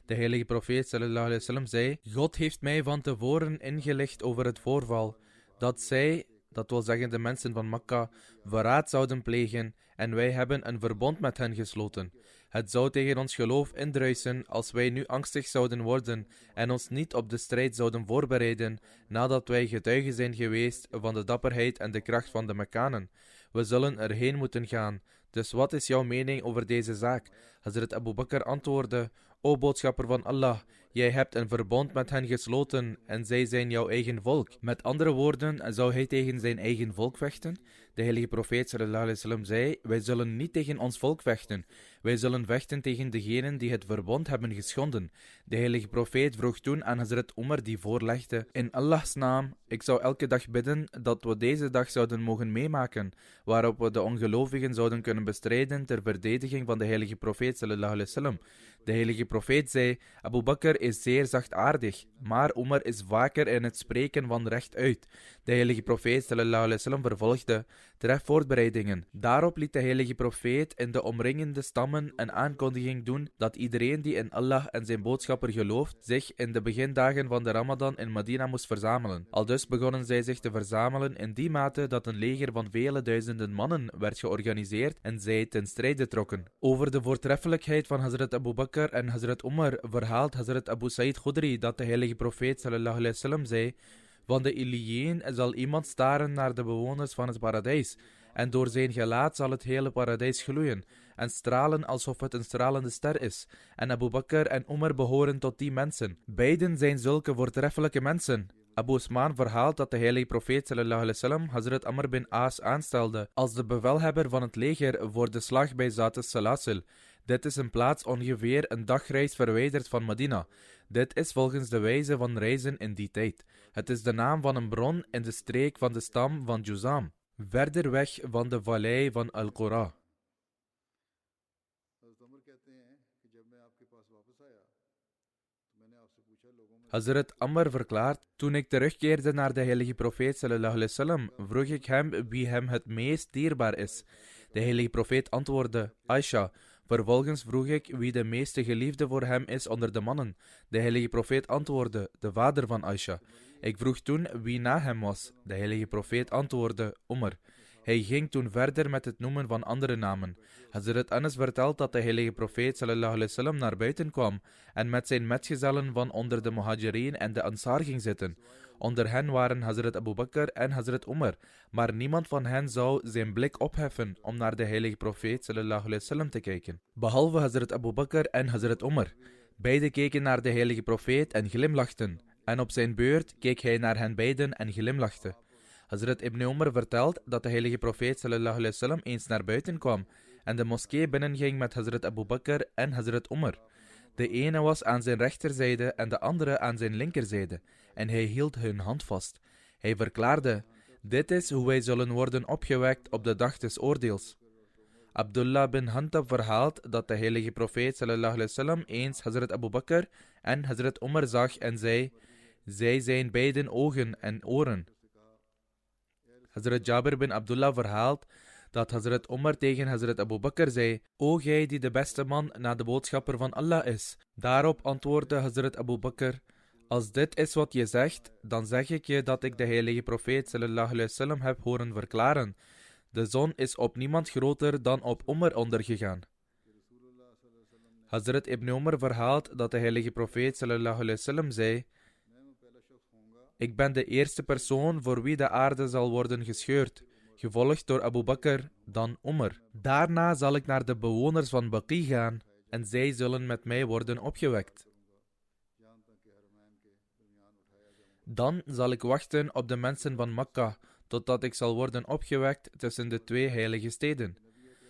De heilige profeet sallallahu alayhi wasallam zei: God heeft mij van tevoren ingelicht over het voorval, dat zij, dat wil zeggen de mensen van Makka, verraad zouden plegen en wij hebben een verbond met hen gesloten. Het zou tegen ons geloof indruisen als wij nu angstig zouden worden en ons niet op de strijd zouden voorbereiden nadat wij getuigen zijn geweest van de dapperheid en de kracht van de Mekkanen. We zullen erheen moeten gaan. Dus wat is jouw mening over deze zaak? Hazrat Abu Bakr antwoordde: O boodschapper van Allah, jij hebt een verbond met hen gesloten en zij zijn jouw eigen volk. Met andere woorden, zou hij tegen zijn eigen volk vechten? De heilige profeet sallallahu alayhi wasallam zei: wij zullen niet tegen ons volk vechten. Wij zullen vechten tegen degenen die het verbond hebben geschonden. De heilige profeet vroeg toen aan Hazrat Omar die voorlegde: in Allahs naam, ik zou elke dag bidden dat we deze dag zouden mogen meemaken, waarop we de ongelovigen zouden kunnen bestrijden ter verdediging van de heilige profeet sallallahu alayhi wasallam. De heilige profeet zei: Abu Bakr is zeer zachtaardig, maar Omar is vaker in het spreken van rechtuit. De heilige profeet sallallahu alayhi wasallam vervolgde: tref voorbereidingen. Daarop liet de heilige profeet in de omringende stammen een aankondiging doen dat iedereen die in Allah en zijn boodschapper gelooft, zich in de begindagen van de Ramadan in Medina moest verzamelen. Aldus begonnen zij zich te verzamelen in die mate dat een leger van vele duizenden mannen werd georganiseerd en zij ten strijde trokken. Over de voortreffelijkheid van Hazrat Abu Bakr en Hazrat Omar verhaalt Hazrat Abu Sa'id Khudri dat de heilige profeet sallallahu alayhi wasallam zei: van de Iliën zal iemand staren naar de bewoners van het paradijs, en door zijn gelaat zal het hele paradijs gloeien en stralen alsof het een stralende ster is. En Abu Bakr en Omar behoren tot die mensen. Beiden zijn zulke voortreffelijke mensen. Abu Usman verhaalt dat de heilige profeet sallallahu alayhi wasallam Hazrat Amr bin As aanstelde als de bevelhebber van het leger voor de slag bij Zat al-Salasil. Dit is een plaats ongeveer een dagreis verwijderd van Medina. Dit is volgens de wijze van reizen in die tijd. Het is de naam van een bron in de streek van de stam van Juzam, verder weg van de vallei van Al-Qura. Hazrat Amr verklaart: toen ik terugkeerde naar de heilige profeet sallallahu alayhi wasallam, vroeg ik hem wie hem het meest dierbaar is. De heilige profeet antwoordde: Aisha. Vervolgens vroeg ik wie de meeste geliefde voor hem is onder de mannen. De heilige profeet antwoordde: de vader van Aisha. Ik vroeg toen wie na hem was. De heilige profeet antwoordde, Umar. Hij ging toen verder met het noemen van andere namen. Hazrat Anas vertelt dat de heilige profeet sallallahu alaihi wasallam naar buiten kwam en met zijn metgezellen van onder de Muhajirin en de Ansar ging zitten. Onder hen waren Hazrat Abu Bakr en Hazrat Umar, maar niemand van hen zou zijn blik opheffen om naar de heilige profeet sallallahu alaihi wasallam te kijken. Behalve Hazrat Abu Bakr en Hazrat Umar. Beiden keken naar de heilige profeet en glimlachten. En op zijn beurt keek hij naar hen beiden en glimlachte. Hazrat Ibn Umar vertelt dat de heilige profeet sallallahu alaihi wasallam eens naar buiten kwam en de moskee binnenging met Hazrat Abu Bakr en Hazrat Umar. De ene was aan zijn rechterzijde en de andere aan zijn linkerzijde en hij hield hun hand vast. Hij verklaarde, dit is hoe wij zullen worden opgewekt op de dag des oordeels. Abdullah bin Hantab verhaalt dat de heilige profeet sallallahu alaihi wasallam eens Hazrat Abu Bakr en Hazrat Umar zag en zei, zij zijn beiden ogen en oren. Hazrat Jabir bin Abdullah verhaalt dat Hazrat Umar tegen Hazrat Abu Bakr zei, O gij die de beste man na de boodschapper van Allah is. Daarop antwoordde Hazrat Abu Bakr, als dit is wat je zegt, dan zeg ik je dat ik de heilige profeet sallallahu alaihi wasallam heb horen verklaren. De zon is op niemand groter dan op Umar ondergegaan. Hazrat Ibn Umar verhaalt dat de heilige profeet sallallahu alaihi wasallam zei, ik ben de eerste persoon voor wie de aarde zal worden gescheurd, gevolgd door Abu Bakr, dan Umar. Daarna zal ik naar de bewoners van Baqi gaan en zij zullen met mij worden opgewekt. Dan zal ik wachten op de mensen van Makka, totdat ik zal worden opgewekt tussen de twee heilige steden.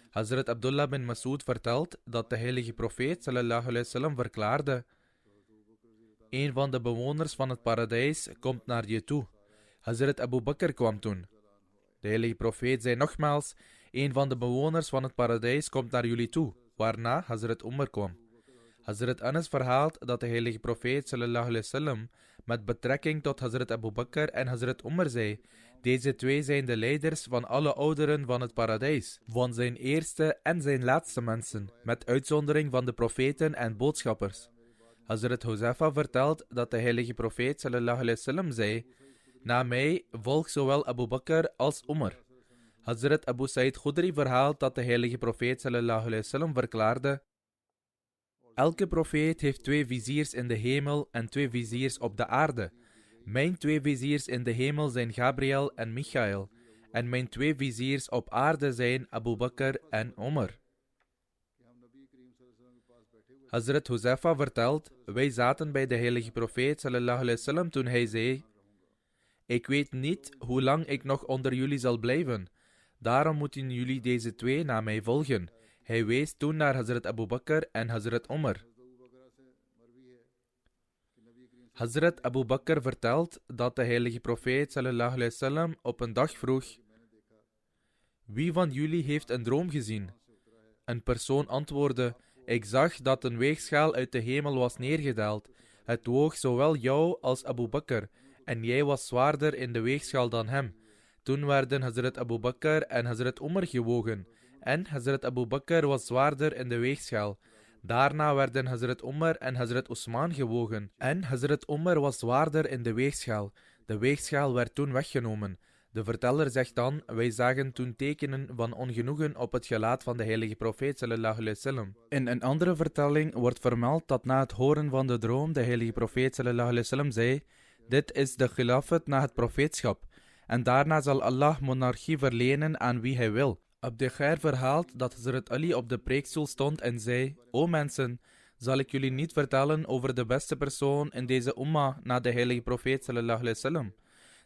Hazrat Abdullah bin Mas'ud vertelt dat de heilige profeet sallallahu alaihi wasallam verklaarde, een van de bewoners van het paradijs komt naar je toe. Hazrat Abu Bakr kwam toen. De heilige profeet zei nogmaals, een van de bewoners van het paradijs komt naar jullie toe, waarna Hazrat Umar kwam. Hazrat Anas verhaalt dat de heilige profeet sallallahu alaihi wasallam met betrekking tot Hazrat Abu Bakr en Hazrat Umar zei, deze twee zijn de leiders van alle ouderen van het paradijs, van zijn eerste en zijn laatste mensen, met uitzondering van de profeten en boodschappers. Hazrat Huzaifa vertelt dat de heilige profeet sallallahu alaihi wasallam zei, na mij volgt zowel Abu Bakr als Umar. Hazrat Abu Sa'id Khudri verhaalt dat de heilige profeet sallallahu alaihi wasallam verklaarde, elke profeet heeft 2 viziers in de hemel en 2 viziers op de aarde. Mijn 2 viziers in de hemel zijn Gabriel en Michael, en mijn 2 viziers op aarde zijn Abu Bakr en Umar. Hazrat Huzaifa vertelt, wij zaten bij de heilige profeet sallallahu alaihi wasallam toen hij zei, ik weet niet hoe lang ik nog onder jullie zal blijven. Daarom moeten jullie deze 2 na mij volgen. Hij wees toen naar Hazrat Abu Bakr en Hazrat Umar. Hazrat Abu Bakr vertelt dat de heilige profeet sallallahu alaihi wasallam op een dag vroeg, wie van jullie heeft een droom gezien? Een persoon antwoordde, ik zag dat een weegschaal uit de hemel was neergedaald. Het woog zowel jou als Abu Bakr, en jij was zwaarder in de weegschaal dan hem. Toen werden Hazrat Abu Bakr en Hazrat Umar gewogen, en Hazrat Abu Bakr was zwaarder in de weegschaal. Daarna werden Hazrat Umar en Hazrat Usman gewogen, en Hazrat Umar was zwaarder in de weegschaal. De weegschaal werd toen weggenomen. De verteller zegt dan, wij zagen toen tekenen van ongenoegen op het gelaat van de heilige profeet sallallahu alaihi wasallam. In een andere vertelling wordt vermeld dat na het horen van de droom de heilige profeet sallallahu alaihi wasallam zei, dit is de khilafat na het profeetschap, en daarna zal Allah monarchie verlenen aan wie hij wil. Abdeghair verhaalt dat Hazrat Ali op de preekstoel stond en zei, o mensen, zal ik jullie niet vertellen over de beste persoon in deze umma na de heilige profeet sallallahu alaihi wasallam?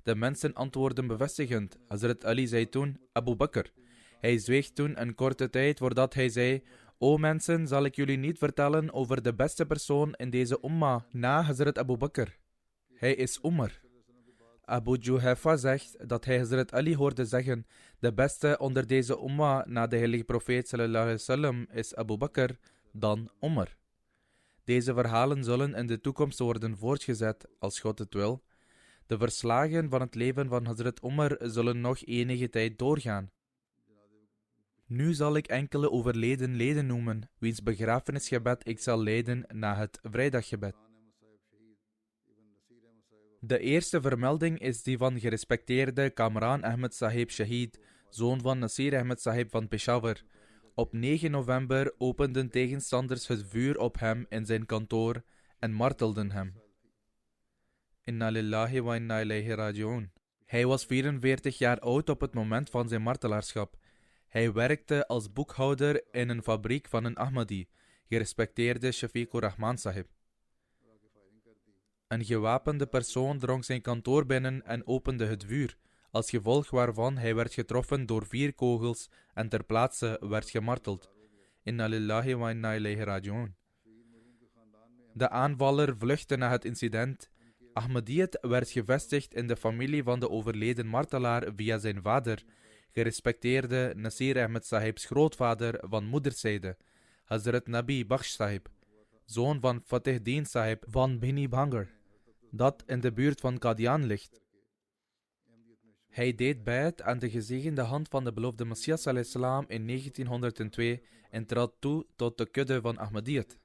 De mensen antwoordden bevestigend. Hazrat Ali zei toen, Abu Bakr. Hij zweeg toen een korte tijd voordat hij zei, o mensen, zal ik jullie niet vertellen over de beste persoon in deze umma na Hazrat Abu Bakr? Hij is Umar. Abu Juhayfa zegt dat hij Hazrat Ali hoorde zeggen, de beste onder deze umma na de heilige profeet sallallahu alaihi wasallam is Abu Bakr, dan Umar. Deze verhalen zullen in de toekomst worden voortgezet, als God het wil. De verslagen van het leven van Hazrat Umar zullen nog enige tijd doorgaan. Nu zal ik enkele overleden leden noemen, wiens begrafenisgebed ik zal leiden na het vrijdaggebed. De eerste vermelding is die van gerespecteerde Kamran Ahmed Sahib Shahid, zoon van Nasir Ahmed Sahib van Peshawar. Op 9 november openden tegenstanders het vuur op hem in zijn kantoor en martelden hem. Inna lillahi wa inna ilayhi raji'un. Hij was 44 jaar oud op het moment van zijn martelaarschap. Hij werkte als boekhouder in een fabriek van een Ahmadi, gerespecteerde Shafiqur Rahman Sahib. Een gewapende persoon drong zijn kantoor binnen en opende het vuur, als gevolg waarvan hij werd getroffen door 4 kogels en ter plaatse werd gemarteld. Inna lillahi wa inna ilayhi raji'un. De aanvaller vluchtte na het incident. Ahmadiyyat werd gevestigd in de familie van de overleden martelaar via zijn vader, gerespecteerde Nasir Ahmed Sahib's grootvader van moederszijde, Hazrat Nabi Bakhsh Sahib, zoon van Fateh Deen Sahib van Bhini Bhangar, dat in de buurt van Qadian ligt. Hij deed bijt aan de gezegende hand van de beloofde Messias salam in 1902 en trad toe tot de kudde van Ahmadiyyat.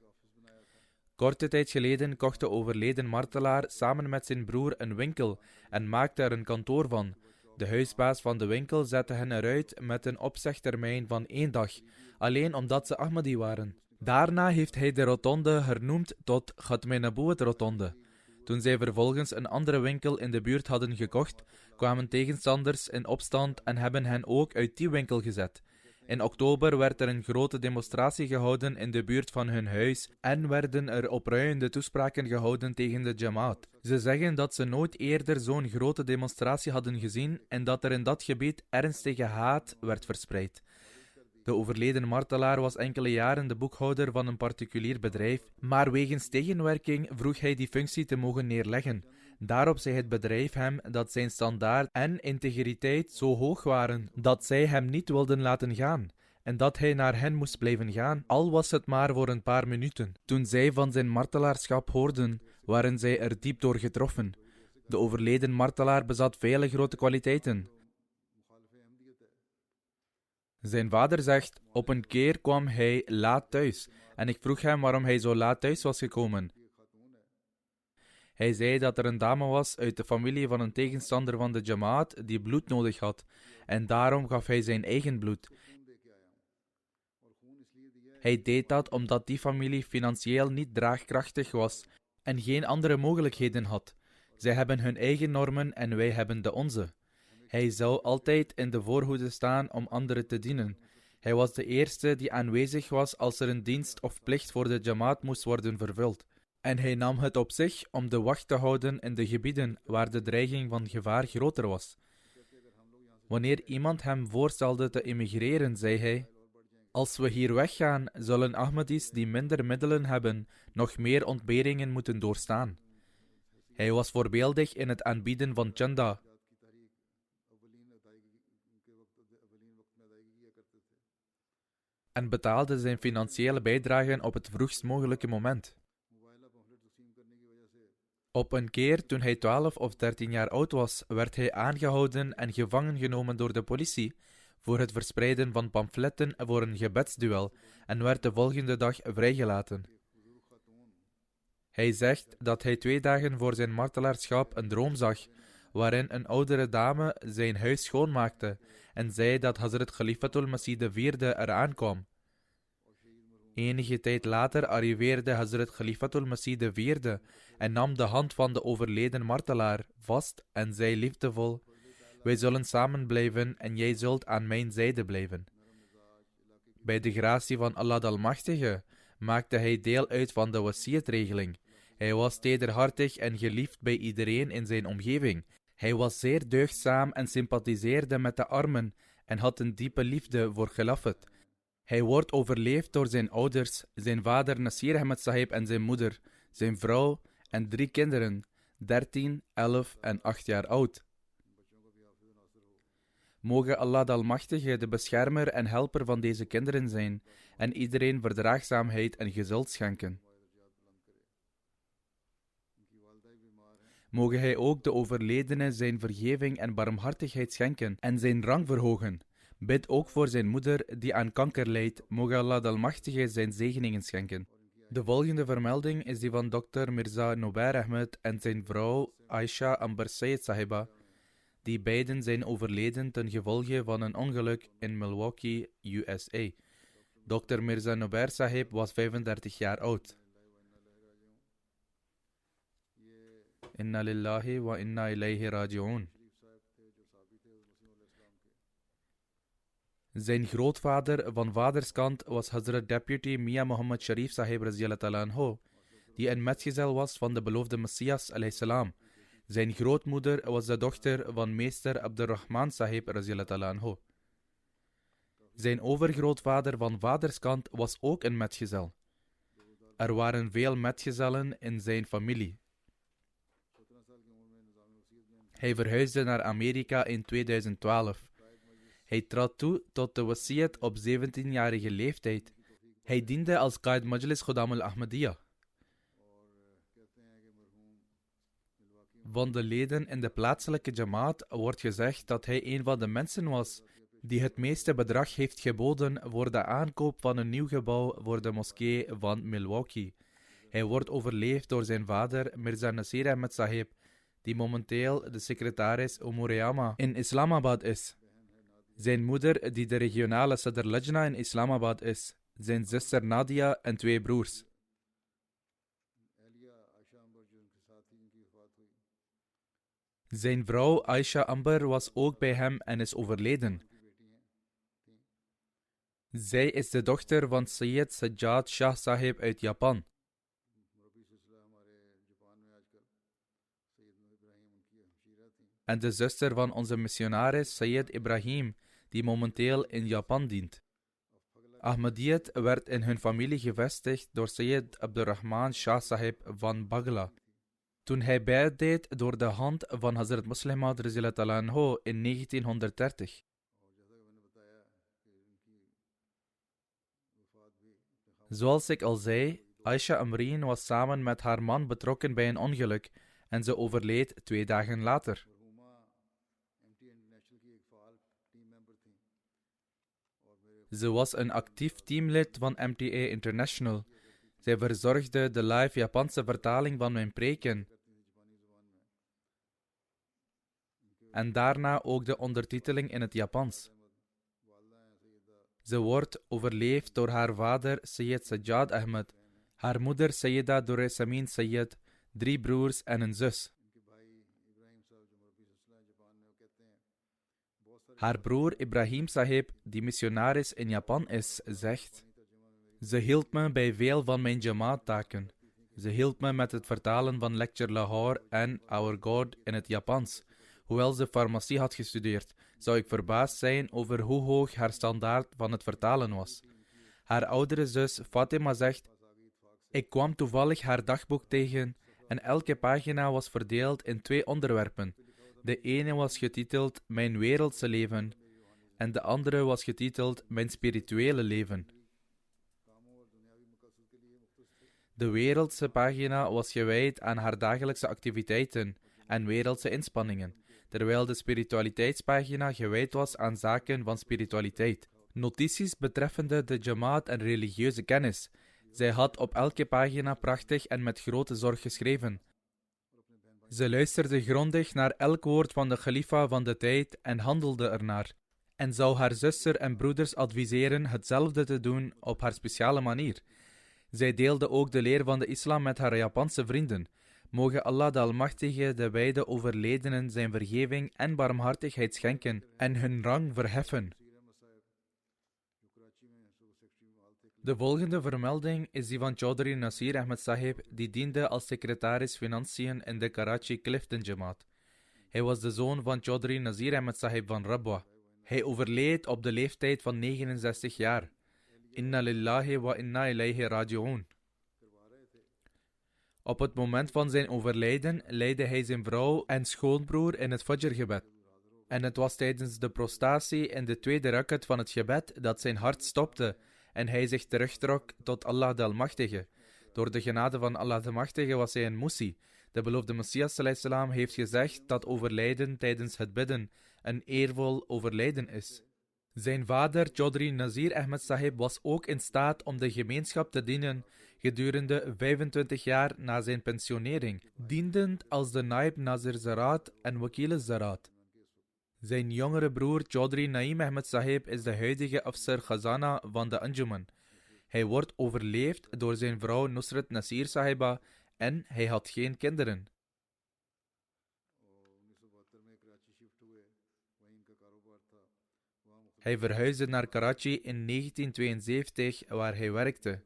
Korte tijd geleden kocht de overleden martelaar samen met zijn broer een winkel en maakte er een kantoor van. De huisbaas van de winkel zette hen eruit met een opzegtermijn van 1 dag, alleen omdat ze Ahmadi waren. Daarna heeft hij de rotonde hernoemd tot Khatme Nabuwat Rotonde. Toen zij vervolgens een andere winkel in de buurt hadden gekocht, kwamen tegenstanders in opstand en hebben hen ook uit die winkel gezet. In oktober werd er een grote demonstratie gehouden in de buurt van hun huis en werden er opruiende toespraken gehouden tegen de Jamaat. Ze zeggen dat ze nooit eerder zo'n grote demonstratie hadden gezien en dat er in dat gebied ernstige haat werd verspreid. De overleden martelaar was enkele jaren de boekhouder van een particulier bedrijf, maar wegens tegenwerking vroeg hij die functie te mogen neerleggen. Daarop zei het bedrijf hem dat zijn standaard en integriteit zo hoog waren dat zij hem niet wilden laten gaan en dat hij naar hen moest blijven gaan, al was het maar voor een paar minuten. Toen zij van zijn martelaarschap hoorden, waren zij er diep door getroffen. De overleden martelaar bezat vele grote kwaliteiten. Zijn vader zegt, op een keer kwam hij laat thuis en ik vroeg hem waarom hij zo laat thuis was gekomen. Hij zei dat er een dame was uit de familie van een tegenstander van de Jamaat die bloed nodig had en daarom gaf hij zijn eigen bloed. Hij deed dat omdat die familie financieel niet draagkrachtig was en geen andere mogelijkheden had. Zij hebben hun eigen normen en wij hebben de onze. Hij zou altijd in de voorhoede staan om anderen te dienen. Hij was de eerste die aanwezig was als er een dienst of plicht voor de Jamaat moest worden vervuld. En hij nam het op zich om de wacht te houden in de gebieden waar de dreiging van gevaar groter was. Wanneer iemand hem voorstelde te emigreren, zei hij: als we hier weggaan, zullen Ahmadis die minder middelen hebben, nog meer ontberingen moeten doorstaan. Hij was voorbeeldig in het aanbieden van chanda. En betaalde zijn financiële bijdragen op het vroegst mogelijke moment. Op een keer, toen hij 12 of 13 jaar oud was, werd hij aangehouden en gevangen genomen door de politie voor het verspreiden van pamfletten voor een gebedsduel en werd de volgende dag vrijgelaten. Hij zegt dat hij 2 dagen voor zijn martelaarschap een droom zag, waarin een oudere dame zijn huis schoonmaakte en zei dat Hazrat Khalifatul Masih IV eraan kwam. Enige tijd later arriveerde Hazrat Khalifatul Masih IV en nam de hand van de overleden martelaar vast en zei liefdevol: wij zullen samen blijven en jij zult aan mijn zijde blijven. Bij de gratie van Allah de Almachtige maakte hij deel uit van de wasiyat-regeling. Hij was tederhartig en geliefd bij iedereen in zijn omgeving. Hij was zeer deugdzaam en sympathiseerde met de armen en had een diepe liefde voor Khilafat. Hij wordt overleefd door zijn ouders, zijn vader Nasir Ahmed Sahib en zijn moeder, zijn vrouw en 3 kinderen, 13, 11 en 8 jaar oud. Mogen Allah de Almachtige de beschermer en helper van deze kinderen zijn en iedereen verdraagzaamheid en gezult schenken. Mogen hij ook de overledene zijn vergeving en barmhartigheid schenken en zijn rang verhogen. Bid ook voor zijn moeder die aan kanker lijdt. Mogen Allah de Almachtige zijn zegeningen schenken. De volgende vermelding is die van Dr. Mirza Nobair Ahmed en zijn vrouw Aisha Amber Sayed Sahiba, die beiden zijn overleden ten gevolge van een ongeluk in Milwaukee, USA. Dr. Mirza Nobair Sahib was 35 jaar oud. Inna lillahi wa inna ilayhi raji'un. Zijn grootvader van vaderskant was Hazrat Deputy Mia Muhammad Sharif Sahib radiyallahu anhu, die een metgezel was van de beloofde Messias alayhi salam. Zijn grootmoeder was de dochter van meester Abdurrahman Sahib radiyallahu anhu. Zijn overgrootvader van vaderskant was ook een metgezel. Er waren veel metgezellen in zijn familie. Hij verhuisde naar Amerika in 2012. Hij trad toe tot de wasiyat op 17-jarige leeftijd. Hij diende als Qaid Majlis Khuddam al-Ahmadiyya. Van de leden in de plaatselijke jamaat wordt gezegd dat hij een van de mensen was die het meeste bedrag heeft geboden voor de aankoop van een nieuw gebouw voor de moskee van Milwaukee. Hij wordt overleefd door zijn vader Mirza Nasir Ahmed Sahib, die momenteel de secretaris Umur-e-Amma in Islamabad is. Zijn moeder, die de regionale Sadr Lajna in Islamabad is. Zijn zuster Nadia en 2 broers. Zijn vrouw Aisha Amber was ook bij hem en is overleden. Zij is de dochter van Sayyid Sajjad Shah Sahib uit Japan. En de zuster van onze missionaris Sayyid Ibrahim, die momenteel in Japan dient. Ahmadiyyat werd in hun familie gevestigd door Sayyid Abdurrahman Shah Sahib van Bagla. Toen hij bei'at deed door de hand van Hazrat Muslim Maud radhiyallahu anhu in 1930. Zoals ik al zei, Aisha Amreen was samen met haar man betrokken bij een ongeluk en ze overleed 2 dagen later. Ze was een actief teamlid van MTA International. Zij verzorgde de live Japanse vertaling van mijn preken. En daarna ook de ondertiteling in het Japans. Ze wordt overleefd door haar vader Sayyid Sajjad Ahmed, haar moeder Sayyida Duresamin Sayyid, 3 broers en een zus. Haar broer Ibrahim Sahib, die missionaris in Japan is, zegt: ze hielp me bij veel van mijn jamaat-taken. Ze hielp me met het vertalen van Lecture Lahore en Our God in het Japans. Hoewel ze farmacie had gestudeerd, zou ik verbaasd zijn over hoe hoog haar standaard van het vertalen was. Haar oudere zus Fatima zegt: ik kwam toevallig haar dagboek tegen en elke pagina was verdeeld in 2 onderwerpen. De ene was getiteld Mijn wereldse leven en de andere was getiteld Mijn spirituele leven. De wereldse pagina was gewijd aan haar dagelijkse activiteiten en wereldse inspanningen, terwijl de spiritualiteitspagina gewijd was aan zaken van spiritualiteit. Notities betreffende de jamaat en religieuze kennis. Zij had op elke pagina prachtig en met grote zorg geschreven. Ze luisterde grondig naar elk woord van de khalifa van de tijd en handelde ernaar. En zou haar zuster en broeders adviseren hetzelfde te doen op haar speciale manier. Zij deelde ook de leer van de islam met haar Japanse vrienden. Mogen Allah de Almachtige de beide overledenen zijn vergeving en barmhartigheid schenken en hun rang verheffen. De volgende vermelding is die van Chaudhry Nasir Ahmed Sahib, die diende als secretaris financiën in de Karachi Clifton Jamaat. Hij was de zoon van Chaudhry Nasir Ahmed Sahib van Rabwa. Hij overleed op de leeftijd van 69 jaar. Inna lillahi wa inna ilayhi raji'un. Op het moment van zijn overlijden leidde hij zijn vrouw en schoonbroer in het Fajr-gebed. En het was tijdens de prostratie in de 2e rakat van het gebed dat zijn hart stopte en hij zich terugtrok tot Allah de Almachtige. Door de genade van Allah de Machtige was hij een Musi. De beloofde Messias salam heeft gezegd dat overlijden tijdens het bidden een eervol overlijden is. Zijn vader, Chaudhry Nazir Ahmed Sahib, was ook in staat om de gemeenschap te dienen gedurende 25 jaar na zijn pensionering, dienend als de Naib Nazir Zaraat en Wakil Zaraat. Zijn jongere broer, Chaudhry Naeem Ahmed Sahib, is de huidige Afsar Khazana van de Anjuman. Hij wordt overleefd door zijn vrouw Nusrat Nasir Sahiba en hij had geen kinderen. Hij verhuisde naar Karachi in 1972, waar hij werkte.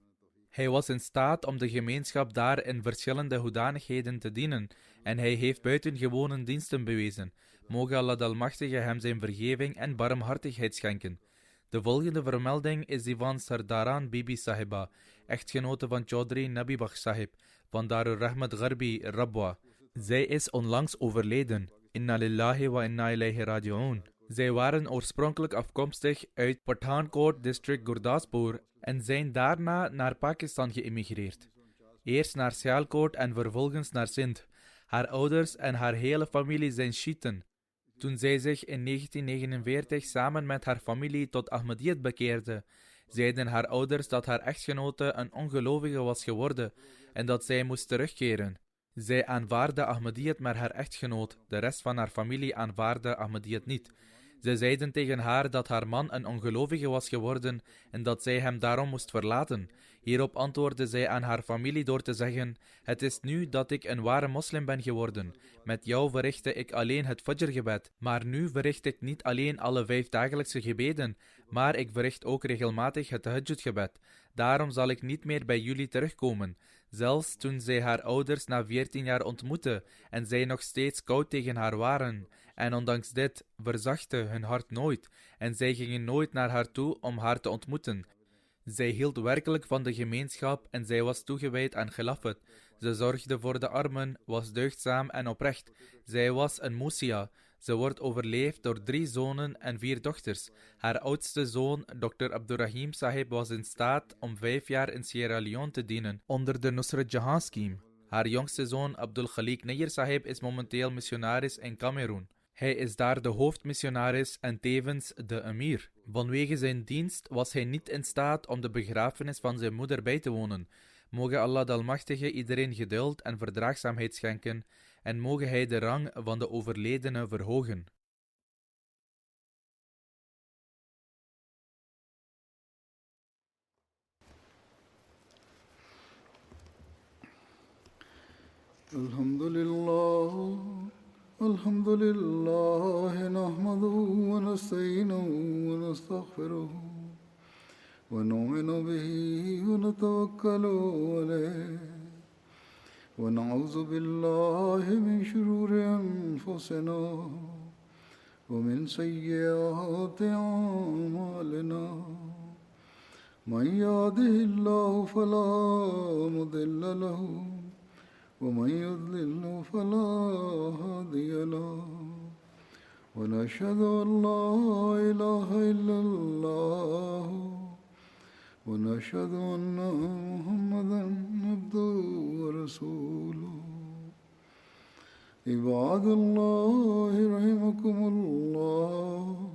Hij was in staat om de gemeenschap daar in verschillende hoedanigheden te dienen en hij heeft buitengewone diensten bewezen. Moge Allah de Almachtige hem zijn vergeving en barmhartigheid schenken. De volgende vermelding is die van Sardaran Bibi Sahiba, echtgenote van Chaudhry Nabi Baksh Sahib, van Darul Rahmat Gharbi, Rabwa. Zij is onlangs overleden. Inna lillahi wa inna ilayhi raji'un. Zij waren oorspronkelijk afkomstig uit Pathankot district Gurdaspur en zijn daarna naar Pakistan geëmigreerd. Eerst naar Sialkot en vervolgens naar Sindh. Haar ouders en haar hele familie zijn Shiiten. Toen zij zich in 1949 samen met haar familie tot Ahmadiyyat bekeerde, zeiden haar ouders dat haar echtgenote een ongelovige was geworden en dat zij moest terugkeren. Zij aanvaarde Ahmadiyyat met haar echtgenoot, de rest van haar familie aanvaarde Ahmadiyyat niet. Ze zeiden tegen haar dat haar man een ongelovige was geworden en dat zij hem daarom moest verlaten. Hierop antwoordde zij aan haar familie door te zeggen: het is nu dat ik een ware moslim ben geworden. Met jou verrichtte ik alleen het Fajr-gebed, maar nu verricht ik niet alleen alle 5 dagelijkse gebeden, maar ik verricht ook regelmatig het Tahajjud-gebed. Daarom zal ik niet meer bij jullie terugkomen. Zelfs toen zij haar ouders na 14 jaar ontmoette en zij nog steeds koud tegen haar waren. En ondanks dit verzachtte hun hart nooit en zij gingen nooit naar haar toe om haar te ontmoeten. Zij hield werkelijk van de gemeenschap en zij was toegewijd aan Khilafat. Ze zorgde voor de armen, was deugdzaam en oprecht. Zij was een Musia. Ze wordt overleefd door 3 zonen en 4 dochters. Haar oudste zoon, Dr. Abdurrahim Sahib, was in staat om 5 jaar in Sierra Leone te dienen, onder de Nusrat Jahan Scheme. Haar jongste zoon, Abdul Khalik Nair Sahib, is momenteel missionaris in Cameroen. Hij is daar de hoofdmissionaris en tevens de emir. Vanwege zijn dienst was hij niet in staat om de begrafenis van zijn moeder bij te wonen. Moge Allah de Almachtige iedereen geduld en verdraagzaamheid schenken en moge hij de rang van de overledene verhogen. الحمد لله نحمده ونستعينه ونستغفره ونؤمن به ونتوكل عليه ونعوذ بالله من شرور أنفسنا ومن سيئات أعمالنا من يهده الله فلا مضل له ومن يضلل فلا هادي له ونشهد أن لا إله إلا الله ونشهد أن محمدا عبده ورسوله عباد الله رحمكم الله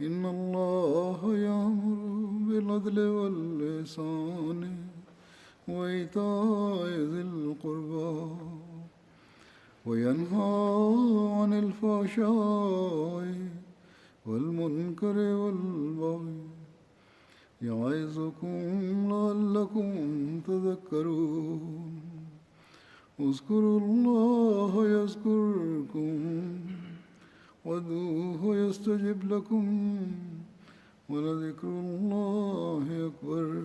إن الله يأمر بالعدل والإحسان وإيتاء ذي القربى وينهى عن الفحشاء والمنكر والبغي يعظكم لعلكم تذكرون اذكروا الله يذكركم وادعوه يستجب لكم ولذكر الله أكبر